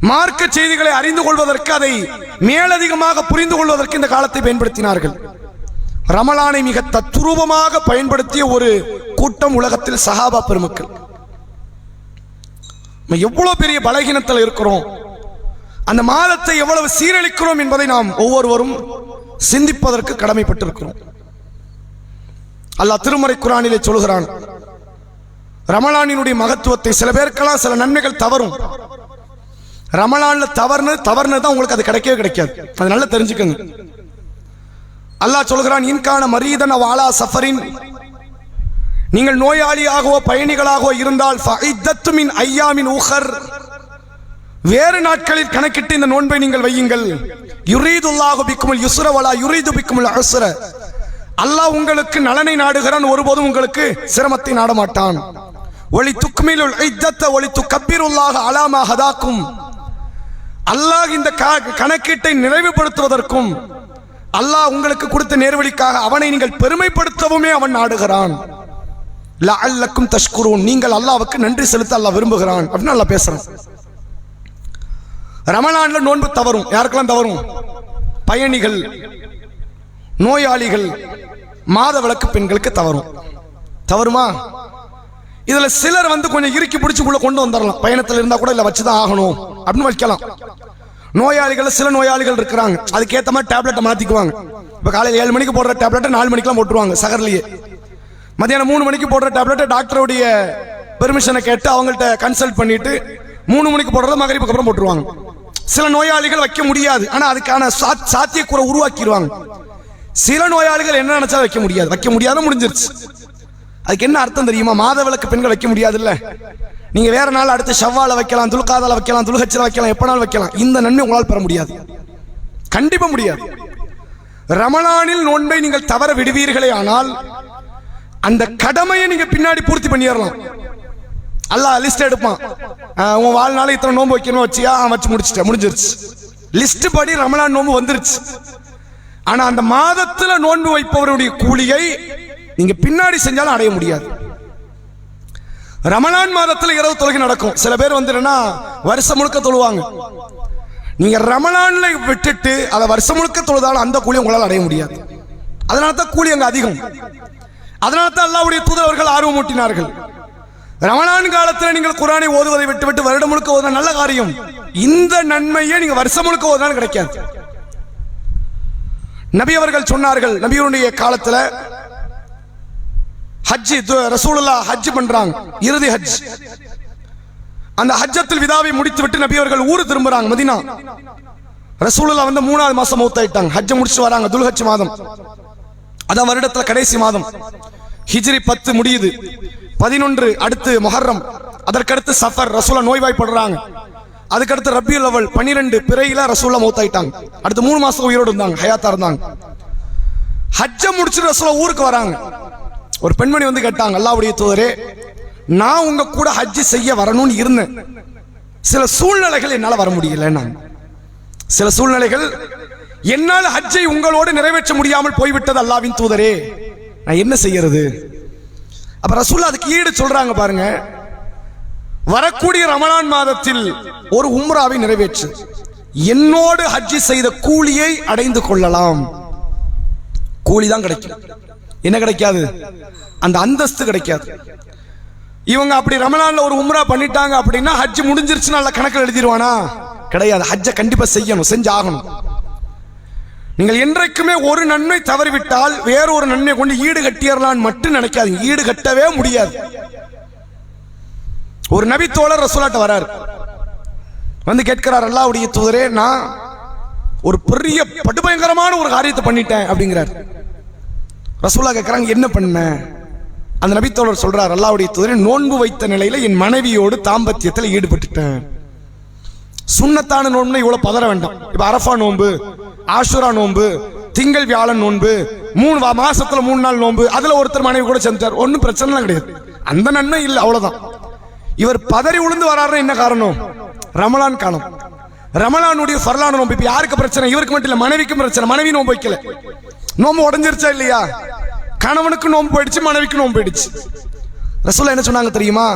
மார்க்க செய்திகளை அறிந்து கொள்வதற்கு, அதை மேலதிகமாக புரிந்து கொள்வதற்கு இந்த காலத்தை பயன்படுத்தினார்கள். ரமலானை மிக தத்துரூபமாக பயன்படுத்திய ஒரு கூட்டம் உலகத்தில் சஹாபா பெருமக்கள். எவ்வளவு பெரிய பலகீனத்தில் இருக்கிறோம், அந்த மாதத்தை எவ்வளவு சீரழிக்கிறோம் என்பதை நாம் ஒவ்வொருவரும் சிந்திப்பதற்கு கடமைப்பட்டிருக்கிறோம். அல்லாஹ் திருமறை குர்ஆனிலே சொல்கிறான், ரமலானினுடைய மகத்துவத்தை. சில பேருக்கெல்லாம் சில நன்மைகள் தவறும். ரமலான்ல தவறுனதான் உங்களுக்கு அது கிடைக்கவே கிடைக்காது. அது நல்லா தெரிஞ்சுக்கங்க. அல்லாஹ் சொல்கிறான், இன்கான மரீதன் வாலா சஃபரின், நீங்கள் நோயாளியாகவோ பயணிகளாகவோ இருந்தால் ஃபஇத்தத்து மின் ஐயாமின் உஹர், வேறு நாட்களில் கணக்கிட்டு இந்த நோன்பை நீங்கள் வையுங்கள். யுரீதுல்லாஹு பிக்குமுல் யுஸ்ர வலா யுரீது பிக்குமுல் உஸ்ர, அல்லாஹ் உங்களுக்கு நலனை நாடுகிறான், ஒருபோதும் உங்களுக்கு சிரமத்தை நாட மாட்டான். ஒலி துக்மிலுல் இத்தத்த ஒலி துக்கப்பிருல்லாஹ அலா மா ஹதாக்கும், அல்லாஹ் இந்த கணக்கீட்டை நிறைவுபடுத்துவதற்கும் அல்லாஹ் உங்களுக்கு கொடுத்த நேர்வழிக்காக அவனை நீங்கள் பெருமைப்படுத்தவுமே அவன் நாடுகிறான். லஅல்லக்கும் தஷ்குரூன், நீங்கள் அல்லாஹ்வுக்கு நன்றி செலுத்த அல்லாஹ் விரும்புகிறான் அப்படின்னு அல்லாஹ் பேசுறான். ரமலான்ல நோன்பு தவறும். யாருக்கெல்லாம் தவறும்? பயணிகள், நோயாளிகள், மாதவிலக்கு பெண்களுக்கு தவறும். தவறுமா? இதுல சிலர் கொஞ்சம் இறுக்கி பிடிச்சுக்குள்ள கொண்டு வந்துடலாம். பயணத்தில் இருந்தா கூட இல்ல வச்சுதான் ஆகணும் அப்படின்னு வைக்கலாம். நோயாளிகள், சில நோயாளிகள் இருக்கிறாங்க, அதுக்கேற்ற மாதிரி டேப்லெட்டை மாத்திக்குவாங்க. இப்ப காலையில் 7 மணிக்கு போடுற டேப்லெட்டை 4 மணிக்கெல்லாம் போட்டுருவாங்க சகர்லயே. மதியானம் 3 மணிக்கு போடுற டேப்லெட்டை டாக்டருடைய பெர்மிஷனை கேட்டு அவங்கள்ட்ட கன்சல்ட் பண்ணிட்டு 3 மணிக்கு போடுறத மகரிப்புக்கு அப்புறம் போட்டுருவாங்க. சில நோயாளிகள் வைக்க முடியாது, ஆனா அதுக்கான சாத்தியக்கூறை உருவாக்கிடுவாங்க. சில நோயாளிகள் என்ன நினைச்சா வைக்க முடியாது, முடிஞ்சிருச்சு. அதுக்கு என்ன அர்த்தம் தெரியுமா? மாதவிலக்கு பெண்கள் வைக்க முடியாது இல்ல, நீங்க வேற நாள் அடுத்த ஷவ்வால வைக்கலாம், துல்காதால வைக்கலாம், துல்ஹஜ்ல வைக்கலாம், எப்பனாலும் வைக்கலாம். இந்த நன்மை உங்களால் பெற முடியாது, கண்டிப்பா முடியாது. ரமலானில் நோன்பை நீங்கள் தவற விடுவீர்களே ஆனால் அந்த கடமையை நீங்க பின்னாடி பூர்த்தி பண்ணிடலாம். அல்லாஹ் லிஸ்ட் எடுப்பான், உன் வாழ்நாள் இத்தனை நோன்பு வைக்கணும், வச்சியா? வச்சு முடிச்சிட்ட, முடிஞ்சிருச்சு. லிஸ்ட் படி ரமலான் நோன்பு வந்துருச்சு. ஆனா அந்த மாதத்துல நோன்பு வைப்பவருடைய கூலியை நீங்க பின்னாடி செஞ்சாலும் அடைய முடியாது. ரமலான் மாதத்துல இரவு தொழுகை நடக்கும். சில பேர் வருஷம் முழுக்க தொழுவாங்க. நீங்க ரமலான்ல விட்டுட்டு அதை வருஷம் முழுக்க தொழுதாலும் அந்த கூலி உங்களால் அடைய முடியாது. அதனால தான் கூலி அங்க அதிகம். அதனால தான் அல்லாஹ்வுடைய தூதர்கள் ஆர்வம் ஊட்டினார்கள். ரமலான் காலத்தில் நீங்கள் குர்ஆனை ஓதுவதை விட்டு வருடம் முழுக்க ஓதுன நல்ல காரியம். இந்த நன்மையை நீங்க வருஷம் முழுக்க ஓதுனாலும் கிடைக்காது. நபி அவர்கள் சொன்னார்கள், நபியுடைய காலத்துல ஹஜ், ரசூலுல்லாஹ் ஹஜ் பண்றாங்க, இறுதி ஹஜ். அந்த ஹஜ்ஜத்துல் விதாவை முடித்து விட்டு நபி அவர்கள் ஊரு திரும்புறாங்க, மதீனா. ரசூலுல்லாஹ் 3வது மாசம் மௌத்தாயிட்டாங்க. ஹஜ் முடிச்சு வராங்க, துல்ஹஜ் மாதம், அதான் வருடத்துல கடைசி மாதம். ஹிஜ்ரி 10 முடியுது, 11 அடுத்து முஹர்ரம், அதற்கடுத்து சஃபர், ரசூலுல்லாஹ் நோய்வாய்ப்படுறாங்க. அதுக்கடுத்து ரபியுல் அவல் 12 பிறையில ரசூலுல்லாஹ் மௌத்தாயிட்டாங்க. அடுத்து 3 மாசம் உயிரோடு இருந்தாங்க, ஹயாத்தா இருந்தாங்க. ஹஜ்ஜ முடிச்சு ரசூலுல்லாஹ் ஊருக்கு வராங்க. ஒரு பெண்மணி கேட்டாங்க, அல்லாஹ்வுடைய தூதரே, நான் உங்க கூட ஹஜ் செய்ய வரணும்னு இருந்தேன், சில சூழ்நிலைகள் என்னால வர முடியல. சில சூழ்நிலைகள் என்னால் ஹஜ்ஜை உங்களோடு நிறைவேற்ற முடியாமல் போய்விட்டது அல்லாஹ்வின் தூதரே, நான் என்ன செய்யறது? அப்ப ரசூலுல்லாஹ் அதுக்கு ஈடு சொல்றாங்க பாருங்க, வரக்கூடிய ரமலான் மாதத்தில் ஒரு உம்ராவை நிறைவேற்று, என்னோடு ஹஜ் செய்த கூலியை அடைந்து கொள்ளலாம். கூலி தான் கிடைக்கும், என்ன கிடைக்காது? அந்த அந்தஸ்து கிடைக்காது. இவங்க அப்படி ரமலான்ல ஒரு உம்ரா பண்ணிட்டாங்க அப்படின்னா ஹஜ் முடிஞ்சிருச்சுன்னு நல்ல கணக்கில் எழுதிடுவானா? கிடையாது. ஹஜ்ஜை கண்டிப்பா செய்யணும், செஞ்சாகணும். நீங்கள் என்றைக்குமே ஒரு நன்மை தவறிவிட்டால் வேற ஒரு நன்மை கொண்டு ஈடு கட்டிடலாம் மட்டும் நினைக்காதீங்க, ஈடு கட்டவே முடியாது. ஒரு நபி தோழர் ரசூலாட்ட வரார், கேட்கிறார், அல்லாஹ்வுடைய தூதரே, நான் ஒரு பெரிய படுபயங்கரமான ஒரு காரியத்தை பண்ணிட்டேன் அப்படிங்கிறார். ரசூலுல்லாஹ் கேட்கிறாங்க, என்ன பண்ண? அந்த நபி தோழர் சொல்றார், அல்லாஹ்வுடைய தூதரே, நோன்பு வைத்த நிலையில என் மனைவியோடு தாம்பத்தியத்தில் ஈடுபட்டுட்டேன். சுன்னத்தான நோன்பு இவ்வளவு பதற வேண்டாம். இப்ப அரஃபா நோன்பு, ஆஷுரா நோன்பு, திங்கள் வியாழன் நோன்பு, 3 மாசத்துல 3 நாள் நோன்பு, அதுல ஒருத்தர் மனைவி கூட செஞ்சார், ஒன்னும் பிரச்சனை கிடையாது, அந்த நன்மை இல்லை, அவ்வளவுதான். இவர் பதறி உளுந்து வராருன்னா என்ன காரணம்? ரமலான் காலம், ரமலானுடைய ஃபர்லான நோன்பு. இப்ப யாருக்கு பிரச்சனை? இவருக்கு மட்டும் இல்ல, மனைவிக்கும் பிரச்சனை. மனைவி நோன்பு வைக்கல, நோன்பு உடஞ்சிருச்சா இல்லையா? கணவனுக்கு நோன்பு போயிடுச்சு, மனைவிக்கு நோன்பு போயிடுச்சு. ரசூலுல்லாஹ் என்ன சொன்னாங்க தெரியுமா?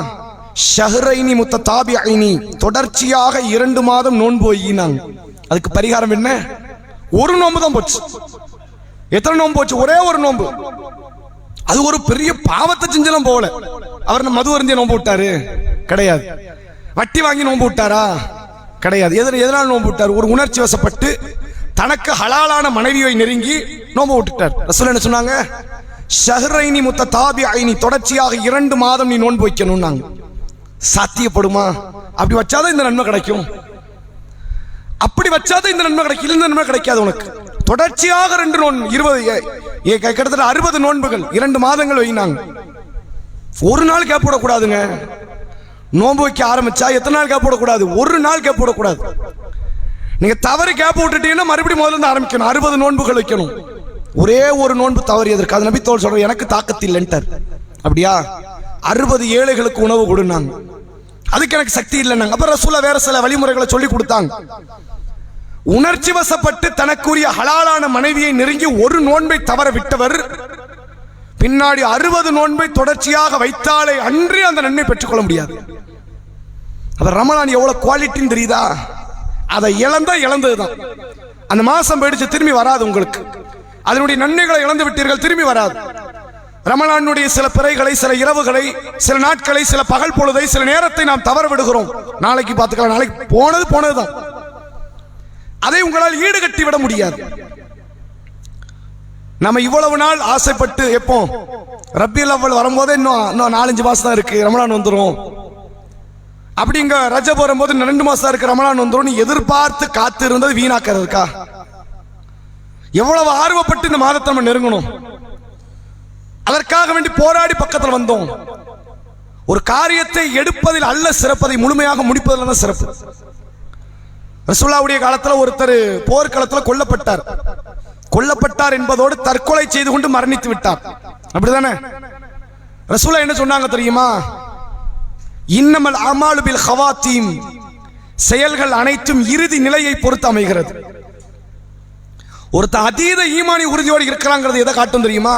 ஷஹ்ரைனி முத்ததாபிஐனி, தொடர்ச்சியாக 2 மாதம் நோன்பு வையினாங்க. அதுக்கு பரிகாரம் என்ன? ஒரு நோன்பு தான் போச்சு. எத்தனை நோன்பு போச்சு? ஒரே ஒரு நோன்பு. அது ஒரு பெரிய பாவத்தை செஞ்சலாம் போல. அவர் மது அருந்திய நோன்பு விட்டாரு? கிடையாது. வட்டி வாங்கி நோன்பு விட்டாரா? கிடையாது. எதனால் நோன்பு விட்டார்? ஒரு உணர்ச்சி வசப்பட்டு தனக்கு ஹலாலான மனைவியை நெருங்கி நோன்பு விட்டுட்டார். ரசூல் என்ன சொன்னாங்க? ஷஹ்ரைனி முத்ததாபிஐனி, தொடர்ச்சியாக 2 மாதம் நீ நோன்பு வைக்கணும்னாங்க. சாத்தியப்படுமா? அப்படி வச்சாதான் இந்த நன்மை கிடைக்கும். அப்படி வச்சாதான் இந்த நன்மை கிடைக்கும். இந்த நன்மை கிடைக்காது உனக்கு. தொடர்ச்சியாக 2 நோன்பு, 20 கிட்டத்தட்ட 60 நோன்புகள் 2 மாதங்கள் வைனாங்க. ஒரு நாள் கேப் போடக்கூடாதுங்க. நோன்பு வைக்க ஆரம்பிச்சா எத்தனை நாள் கேப் போடக்கூடாது? ஒரு நாள் கேப் போடக்கூடாது. நீங்க தவறு கேப் விட்டுட்டீங்கன்னா மறுபடியும் முதல்ல இருந்து ஆரம்பிக்கணும். 60 நோன்புகள் வைக்கணும். ஒரே ஒரு நோன்பு தவறியதற்கு அது நபி தோல் சொல்ற எனக்கு தாக்கத்தில்லைன்ட்டார். அப்படியா? 60 ஏழைகளுக்கு உணவு கொடுனாங்க. அதுக்கு எனக்கு சக்தி இல்லைன்னாங்க. அப்ப ரசூலா வேற சில வழிமுறைகளை சொல்லி கொடுத்தாங்க. உணர்ச்சி வசப்பட்டு தனக்குரிய ஹலாலான மனைவியை நெருங்கி ஒரு நோன்பை தவற விட்டவர் பின்னாடி 60 நோன்பை தொடர்ச்சியாக வைத்தாலே அன்றே அந்த நன்மை பெற்றுக்கொள்ள முடியாது. அப்ப ரமலான் எவ்வளவு குவாலிட்டின்னு தெரியுதா? அதை இழந்தா இழந்ததுதான். அந்த மாசம் போயிடுச்சு, திரும்பி வராது உங்களுக்கு. அதனுடைய நன்மைகளை இழந்து விட்டீர்கள், திரும்பி வராது. ரமலானுடைய சில பிறைகளை, சில இரவுகளை, சில நாட்களை, சில பகல் பொழுதை, சில நேரத்தை நாம் தவற விடுகிறோம். நாளைக்கு பார்த்துக்கலாம், நாளைக்கு போனதுதான். அதை உங்களால் ஈடுகட்டி விட முடியாது. நம்ம இவ்வளவு நாள் ஆசைப்பட்டு எப்போ ரபியுல் அவ்வல் வரும்போதே இன்னும் 4-5 மாசம் தான் இருக்கு, ரமலான் வந்துடும். அப்படிங்க ரஜப் வரும்போது 2 மாசம் இருக்கு, ரமலான் வந்துடும். எதிர்பார்த்து காத்து இருந்தது வீணாக்கிறதுக்கா? எவ்வளவு ஆர்வப்பட்டு இந்த மாதத்தை நம்ம நெருங்கணும். அதற்காக வேண்டி போராடி பக்கத்தில் வந்தோம். ஒரு காரியத்தை எடுப்பதில் அல்ல சிறப்பதை முழுமையாக முடிப்பதில் தான் சிறப்பு. ரசூலுல்லாஹ்வுடைய காலத்தில் ஒருத்தர் போர்க்களத்தில் கொல்லப்பட்டார் என்பதோடு தற்கொலை செய்து கொண்டு மரணித்து விட்டார். அப்படிதானே? ரசூலுல்லாஹ் என்ன சொன்னாங்க தெரியுமா? இன்னமல் அமாலு பில் ஹவாத்தீம், செயல்கள் அனைத்தும் இறுதி நிலையை பொறுத்து அமைகிறது. ஒருத்த அதீத ஈமானி உறுதியோடு இருக்கிறாங்கிறது எதை காட்டும் தெரியுமா?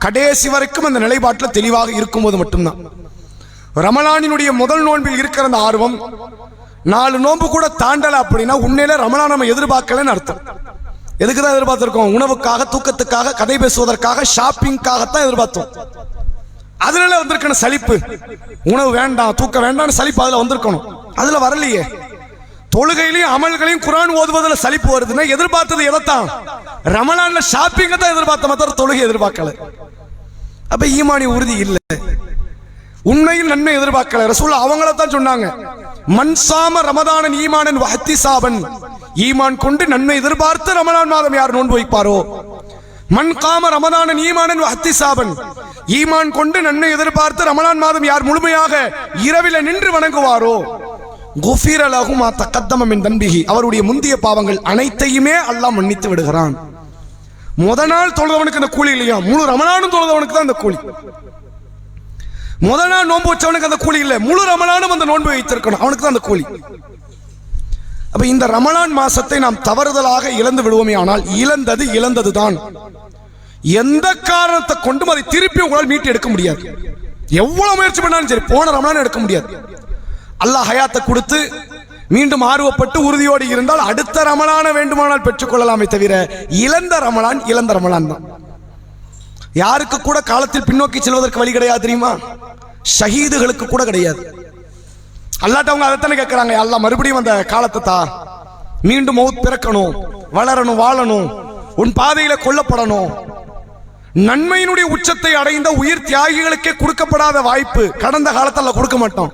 கடைசி வரைக்கும் அந்த நிலைப்பாட்டில் தெளிவாக இருக்கும்போது மட்டும்தான். ரமலானினுடைய முதல் நோன்பில் இருக்கிற அந்த ஆர்வம் 4 நோன்பு கூட தாண்டல அப்படின்னா உண்மையில ரமலான் நம்ம எதிர்பார்க்கலன்னு அர்த்தம். எதுக்கு தான் எதிர்பார்த்திருக்கோம்? உணவுக்காக, தூக்கத்துக்காக, கதை பேசுவதற்காக, ஷாப்பிங்காகத்தான் எதிர்பார்த்தோம். அதனால வந்திருக்கணும் சலிப்பு. உணவு வேண்டாம், தூக்க வேண்டாம் சலிப்பு அதுல வந்திருக்கணும். அதுல வரலையே. தொழுகையிலையும் அமல்களையும் குர்ஆன் ஓதுவதில் சலிப்பு வருதுன்னா எதிர்பார்த்தது எதைத்தான்? ரமலான்ல ஷாப்பிங்க தான் எதிர்பார்த்த, மற்ற தொழுகை எதிர்பார்க்கல. அப்ப ஈமானி உறுதி இல்லை, உண்மையில் நன்மை எதிர்பார்க்கல. ரசூலுல்லாஹ் அவங்கள தான் சொன்னாங்க, மன்சாம ரமதானன் ஈமானன் வஹ்திசாபன், ஈமான் கொண்டு நன்மை எதிர்பார்த்து ரமலான் மாதம் யார் நோன்பு வைப்பாரோ, மன் காம ரமதானன் ஈமானன் வஹ்திசாபன், ஈமான் கொண்டு நன்மை எதிர்பார்த்து ரமலான் மாதம் யார் முழுமையாக இரவில நின்று வணங்குவாரோ, குஃபிர லஹு மா தகத்தம மின் தன்பிஹி, அவருடைய முந்திய பாவங்கள் அனைத்தையுமே அல்லாஹ் மன்னித்து விடுகிறான். முதல் நாள் தொழுதவனுக்கு அந்த கூலி இல்லையா? முழு ரமலானும் தொழுதவனுக்கு தான் அந்த கூலி. முதல் நாள் நோன்பு வச்சவனுக்கு அந்த கூலி இல்லை, முழு ரமலானும் அந்த நோன்பு வைத்திருக்கணும், அவனுக்கு தான் அந்த கூலி. அப்ப இந்த ரமலான் மாசத்தை நாம் தவறுதலாக இழந்து விடுவோமே, ஆனால் இழந்ததுதான். எந்த காரணத்தை கொண்டும் அதை திருப்பி உங்களால் மீட்டு எடுக்க முடியாது. எவ்வளவு முயற்சி பண்ணாலும் சரி, போன ரமலான் எடுக்க முடியாது. அல்லாஹ் ஹயாத்தை கொடுத்து மீண்டும் ஆர்வப்பட்டு உறுதியோடு இருந்தால் அடுத்த ரமலான வேண்டுமானால் பெற்றுக்கொள்ளலாமே தவிர இழந்த ரமலான் தான். யாருக்கு கூட காலத்தில் பின்னோக்கி செல்வதற்கு வழி கிடையாது தெரியுமா? ஷஹீதுகளுக்கு கூட கிடையாது. அல்லாஹ்ட்ட அவங்க அதைத்தானே கேட்கிறாங்க, அல்லாஹ் மறுபடியும் அந்த காலத்தை தா, மீண்டும் மௌத் பிறக்கணும், வளரணும், வாழணும், உன் பாதையில கொல்லப்படணும். நன்மையினுடைய உச்சத்தை அடைந்த உயிர் தியாகிகளுக்கே கொடுக்கப்படாத வாய்ப்பு கடந்த காலத்தில் கொடுக்க மாட்டோம்.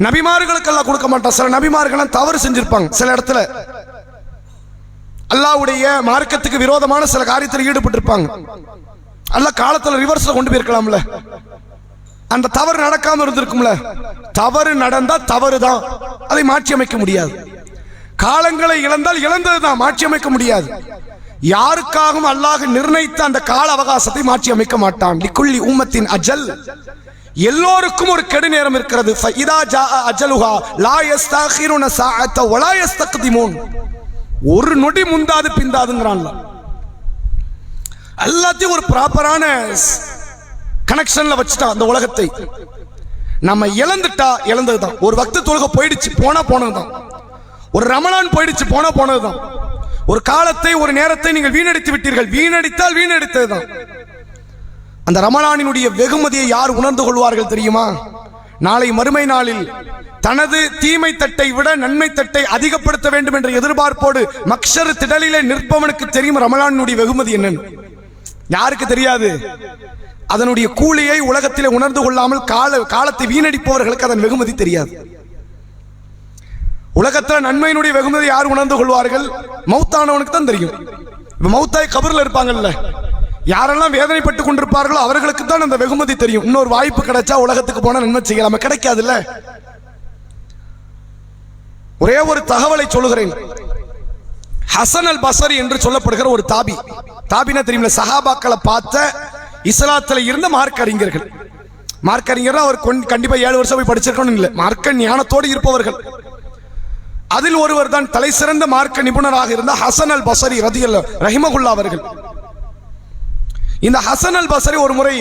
நபிமார்களுக்கு எல்லாம் கொடுக்க மாட்டோம். சில நபிமார்கள் தவறு செஞ்சிருப்பாங்க, சில இடத்துல அல்லாஹ்வுடைய மார்க்கத்துக்கு விரோதமான சில காரியத்தில் ஈடுபட்டிருப்பாங்க. அல்லாஹ் காலத்துல ரிவர்ஸ்ல கொண்டு போயிருக்கலாம்ல, அந்த தவறு நடக்காம இருந்திருக்கும்ல. தவறு நடந்தா தவறுதான், அதை மாற்றி அமைக்க முடியாது. காலங்களை இழந்தால் இழந்ததுதான், மாற்றி அமைக்க முடியாது. யாருக்காகவும் அல்லாஹ் நிர்ணயித்த அந்த கால அவகாசத்தை மாற்றி அமைக்க மாட்டான். லிக்குல்லி உம்மத்தின் அஜல், எல்லோருக்கும் ஒரு கெடு நேரம் இருக்கிறது. ஃபஇதா ஜாஅ அஜலுஹா லா யஸ்தகிருன ஸாஅத வலா யஸ்தக்திமூன், ஒரு நொடி முந்தாது பிந்தாதுங்கறான்ல. எல்லாத்தையும் ஒரு ப்ராப்பரான கனெக்ஷன்ல வச்சுட்டான் அந்த உலகத்தை. நம்ம இழந்துட்டா இழந்ததுதான். ஒரு வக்து தொழுகை போயிடுச்சு, போனதுதான். ஒரு ரமலான் போயிடுச்சு, போனதுதான். ஒரு காலத்தை, ஒரு நேரத்தை நீங்கள் வீணடித்து விட்டீர்கள். வீணடித்தால் வீணடித்ததுதான். அந்த ரமலானினுடைய வெகுமதியை யார் உணர்ந்து கொள்வார்கள் தெரியுமா? நாளை மறுமை நாளில் தனது தீமை தட்டை விட நன்மை தட்டை அதிகப்படுத்த வேண்டும் என்ற எதிர்பார்ப்போடு மக்ஷர் திடலிலே நிற்பவனுக்கு தெரியும் ரமலானுடைய வெகுமதி என்னன்னு. யாருக்கு தெரியாது? அதனுடைய கூலியை உலகத்திலே உணர்ந்து கொள்ளாமல் காலத்தை வீணடிப்பவர்களுக்கு அதன் வெகுமதி தெரியாது. உலகத்தில் நன்மையினுடைய வெகுமதி யார் உணர்ந்து கொள்வார்கள்? மௌத்தானவனுக்கு தான் தெரியும். இப்ப மௌத்தாய் கபர்ல இருப்பாங்கல்ல, யாரெல்லாம் வேதனைப்பட்டு கொண்டிருப்பார்களோ அவர்களுக்கு தான் அந்த வெகுமதி தெரியும். இன்னொரு வாய்ப்பு கிடைச்சா உலகத்துக்கு போனா நன்மை செய்யலாம, கிடைக்காதுல்ல. ஒரே ஒரு தகவலை சொல்லுகிறேன். ஹசன் அல் பசரி என்று சொல்லப்படுகிற ஒரு தாபினா தெரியுமில்ல, சஹாபாக்களை பார்த்த இஸ்லாத்தில் இருந்த மார்க்க அறிஞர்கள். மார்க்க அறிஞர் அவர் கண்டிப்பா 7 வருஷம் போய் படிச்சிருக்கணும் இல்லை, மார்க்க ஞானத்தோடு இருப்பவர்கள். அதில் ஒருவர் தான் தலை சிறந்த மார்க்க நிபுணராக இருந்த ஹசன் அல் பசரி ரஹிமகுல்லா அவர்கள். இந்த ஹசன் அல் பசரி ஒரு முறை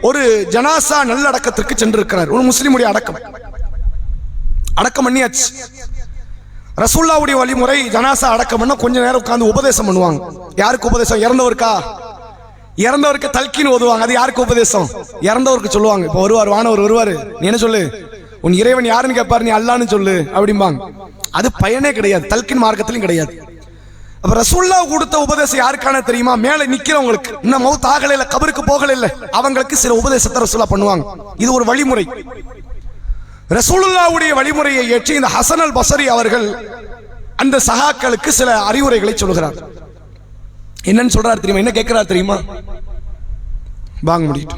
ஒரு ஜனாசா நல்லடக்கத்திற்கு சென்றிருக்கிறார். ஒரு முஸ்லிமுடைய அடக்கம் பண்ணியாச்சு. ரசூலுல்லாஹ்வுடைய வழிமுறை ஜனாசா அடக்கம் பண்ண கொஞ்ச நேரம் உட்கார்ந்து உபதேசம் பண்ணுவாங்க. யாருக்கு உபதேசம்? இறந்தவருக்கு தல்கீன் ஓதுவாங்க. அது யாருக்கு உபதேசம்? இறந்தவருக்கு சொல்லுவாங்க. இப்ப வானவர் வருவாரு, நீ என்ன சொல்லு, உன் இறைவன் யாருன்னு கேட்பாரு, நீ அல்லான்னு சொல்லு அப்படிம்பாங்க. அது பயனே கிடையாது, தல்கீன் மார்க்கத்திலும் கிடையாது. அப்ப ரசூலுல்லாஹ் கொடுத்த உபதேசம் யாருக்கான தெரியுமா? மேல நிக்கிறவங்களுக்கு, இன்னும் மௌத் ஆகல இல்ல, கபருக்கு போகல இல்ல, அவங்களுக்கு சில உபதேசத்தை ரசூலுல்லாஹ் பண்ணுவாங்க. இது ஒரு வழிமுறை. ரசூலுல்லாஹ்வுடைய வழிமுறையை ஏற்று இந்த ஹசன் அல் பசரி அவர்கள் அந்த சஹாக்களுக்கு சில அறிவுரைகளை சொல்கிறார். என்னன்னு சொல்றாரு தெரியுமா? என்ன கேட்கிறார் தெரியுமா? வாங்க முடியும்.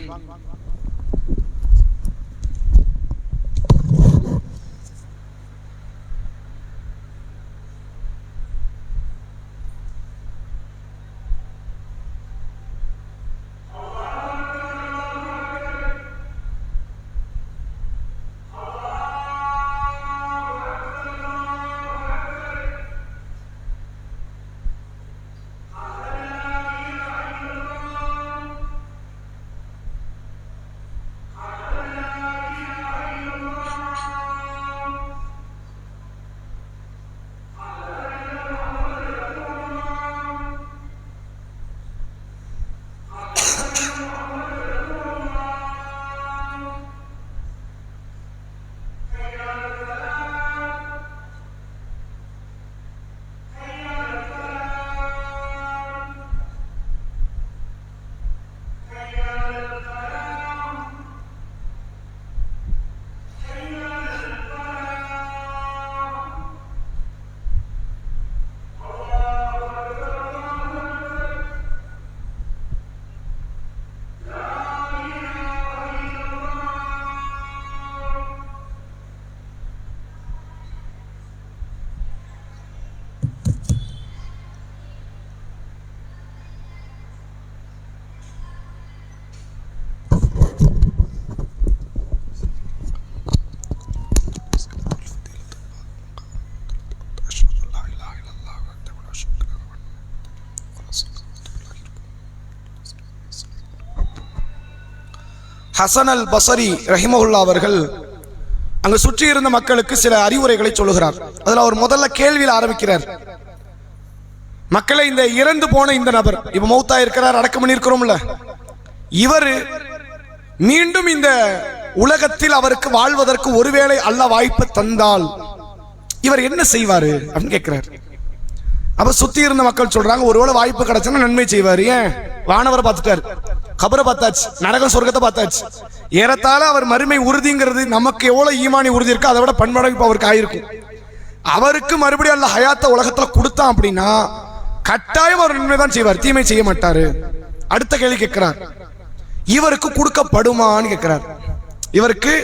ஹசன் அல் பசரி ரஹிமஹுல்லா அவர்கள் அங்கு சுற்றி இருந்த மக்களுக்கு சில அறிவுரைகளை சொல்லுகிறார். அதுல அவர் முதல்ல கேள்வியில் ஆரம்பிக்கிறார். மக்களை, இந்த இறந்து போன இந்த நபர் இப்ப மௌத்தா இருக்கிறார், அடக்கம் பண்ணியிருக்கிறோம்ல, இவர் மீண்டும் இந்த உலகத்தில் அவருக்கு வாழ்வதற்கு ஒருவேளை அல்லாஹ் வாய்ப்பு தந்தால் இவர் என்ன செய்வாரு அப்படின்னு கேட்கிறார். அப்ப சுத்தி இருந்த மக்கள் சொல்றாங்க, ஒருவேளை வாய்ப்பு கிடைச்சா நன்மை செய்வார். ஏன்? வானவரை பார்த்துட்டாரு, கபரை பார்த்தாச்சு, நரக சொர்க்கத்தை பார்த்தாச்சு. ஏறத்தாழ அவர் மறுமை உறுதிங்கிறது நமக்கு எவ்வளவு ஈமானி உறுதி இருக்கு, அதை விட பன்மடங்கு அவருக்கு ஆயிருக்கும். அவருக்கு மறுபடியும் அல்லாஹ் ஹயாத்த உலகத்துல கொடுத்தான் அப்படின்னா கட்டாயம் அவர் நன்மைதான் செய்வார், தீமை செய்ய மாட்டாரு. அடுத்த கேள்வி கேட்கிறார், இவருக்கு கொடுக்கப்படுமான்னு கேட்கிறார். இவருக்கு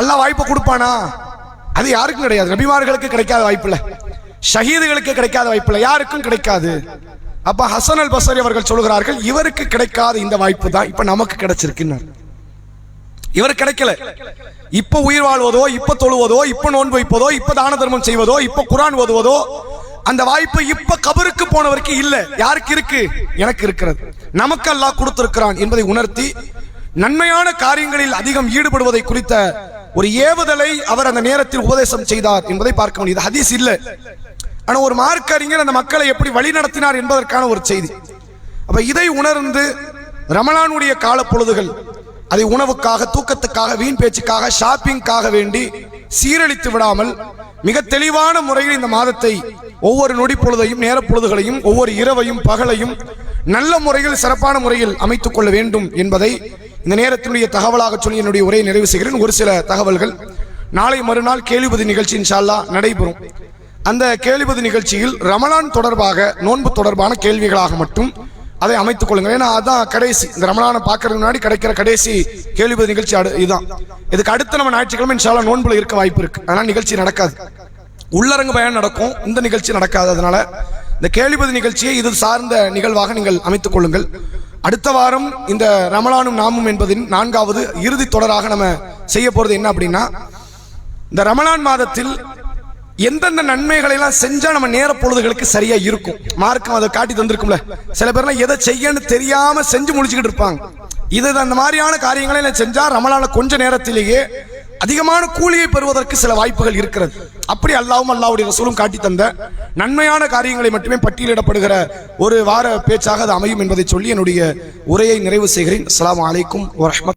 அல்லாஹ் வாய்ப்பு கொடுப்பானா? அது யாருக்கும் கிடையாது. நபிமார்களுக்கு கிடைக்காத வாய்ப்பு இல்ல, ஷஹீதுகளுக்கு கிடைக்காத வாய்ப்பு இல்ல, யாருக்கும் கிடைக்காது. அப்ப ஹசன் அல் பசரி அவர்கள் சொல்கிறார்கள், இவருக்கு கிடைக்காத இந்த வாய்ப்பு தான் இப்ப நமக்கு கிடைச்சிருக்கு. இவர் கிடைக்கல. இப்ப உயிர் வாழ்வதோ, இப்ப தொழுவதோ, இப்ப நோன்பு வைப்பதோ, இப்ப தான தர்மம் செய்வதோ, இப்ப குர்ஆன் ஓதுவதோ, அந்த வாய்ப்பு இப்ப கபருக்கு போனவருக்கு இல்ல. யாருக்கு இருக்கு? எனக்கு இருக்கிறது. நமக்கு அல்லாஹ் கொடுத்திருக்கிறான் என்பதை உணர்த்தி நன்மையான காரியங்களில் அதிகம் ஈடுபடுவதை குறித்த ஒரு ஏவுதலை அவர் அந்த நேரத்தில் உபதேசம் செய்தார் என்பதை பார்க்க முடியுது. ஹதீஸ் இல்ல, ஆனால் ஒரு மார்க்க அறிஞர் அந்த மக்களை எப்படி வழி நடத்தினார் என்பதற்கான ஒரு செய்தி. அப்ப இதை உணர்ந்து ரமலானுடைய கால பொழுதுகள் அதை உணவுக்காக, தூக்கத்துக்காக, வீண் பேச்சுக்காக, ஷாப்பிங்காக வேண்டி சீரழித்து விடாமல் மிக தெளிவான முறையில் இந்த மாதத்தை ஒவ்வொரு நொடி பொழுதையும், நேர பொழுதுகளையும், ஒவ்வொரு இரவையும் பகலையும் நல்ல முறையில், சிறப்பான முறையில் அமைத்துக் கொள்ள வேண்டும் என்பதை இந்த நேரத்தினுடைய தகவலாக சொல்லி என்னுடைய உரையை நிறைவு செய்கிறேன். ஒரு சில தகவல்கள். நாளை மறுநாள் கேள்விபதி நிகழ்ச்சி இன்ஷா அல்லாஹ் நடைபெறும். அந்த கேள்விபதி நிகழ்ச்சியில் ரமலான் தொடர்பாக, நோன்பு தொடர்பான கேள்விகளாக மட்டும் அதை அமைத்துக் கொள்ளுங்கள். ஏன்னா அதான் கடைசி, இந்த ரமலானை பார்க்கறதுக்கு முன்னாடி கிடைக்கிற கடைசி கேள்விபதி நிகழ்ச்சி இதுதான். இதுக்கு அடுத்து நம்ம ஞாயிற்றுக்கிழமை இன்ஷா அல்லாஹ் நோன்புல இருக்க வாய்ப்பு இருக்கு. அதனால் நிகழ்ச்சி நடக்காது, உள்ளரங்கு பயன் நடக்கும், இந்த நிகழ்ச்சி நடக்காது. அதனால இந்த கேள்விபதி நிகழ்ச்சியை இது சார்ந்த நிகழ்வாக நீங்கள் அமைத்துக் கொள்ளுங்கள். அடுத்த வாரம் இந்த ரமலானும் நாமும் என்பதின் 4வது இறுதி தொடராக நம்ம செய்ய போறது என்ன அப்படின்னா, இந்த ரமலான் மாதத்தில் எந்தெந்த நன்மைகளை எல்லாம் செஞ்சா நம்ம நேர பொழுதுகளுக்கு சரியா இருக்கும், மார்க்கம் அதை காட்டி தந்திருக்கும்ல. சில பேர்லாம் எதை செய்யன்னு தெரியாம செஞ்சு முடிச்சுக்கிட்டு இருப்பாங்க. இது அந்த மாதிரியான காரியங்களை எல்லாம் செஞ்சா ரமலான கொஞ்ச நேரத்திலேயே அதிகமான கூலியை பெறுவதற்கு சில வாய்ப்புகள் இருக்கிறது. அப்படி அல்லாஹ்வும் அல்லாஹ்வுடைய ரசூலும் காட்டி தந்த நன்மையான காரியங்களை மட்டுமே பட்டியலிடப்படுகிற ஒரு வார பேச்சாக அது அமையும் என்பதை சொல்லி என்னுடைய உரையை நிறைவு செய்கிறேன். அஸ்ஸலாமு அலைக்கும் வரஹ்மத்துல்லாஹி.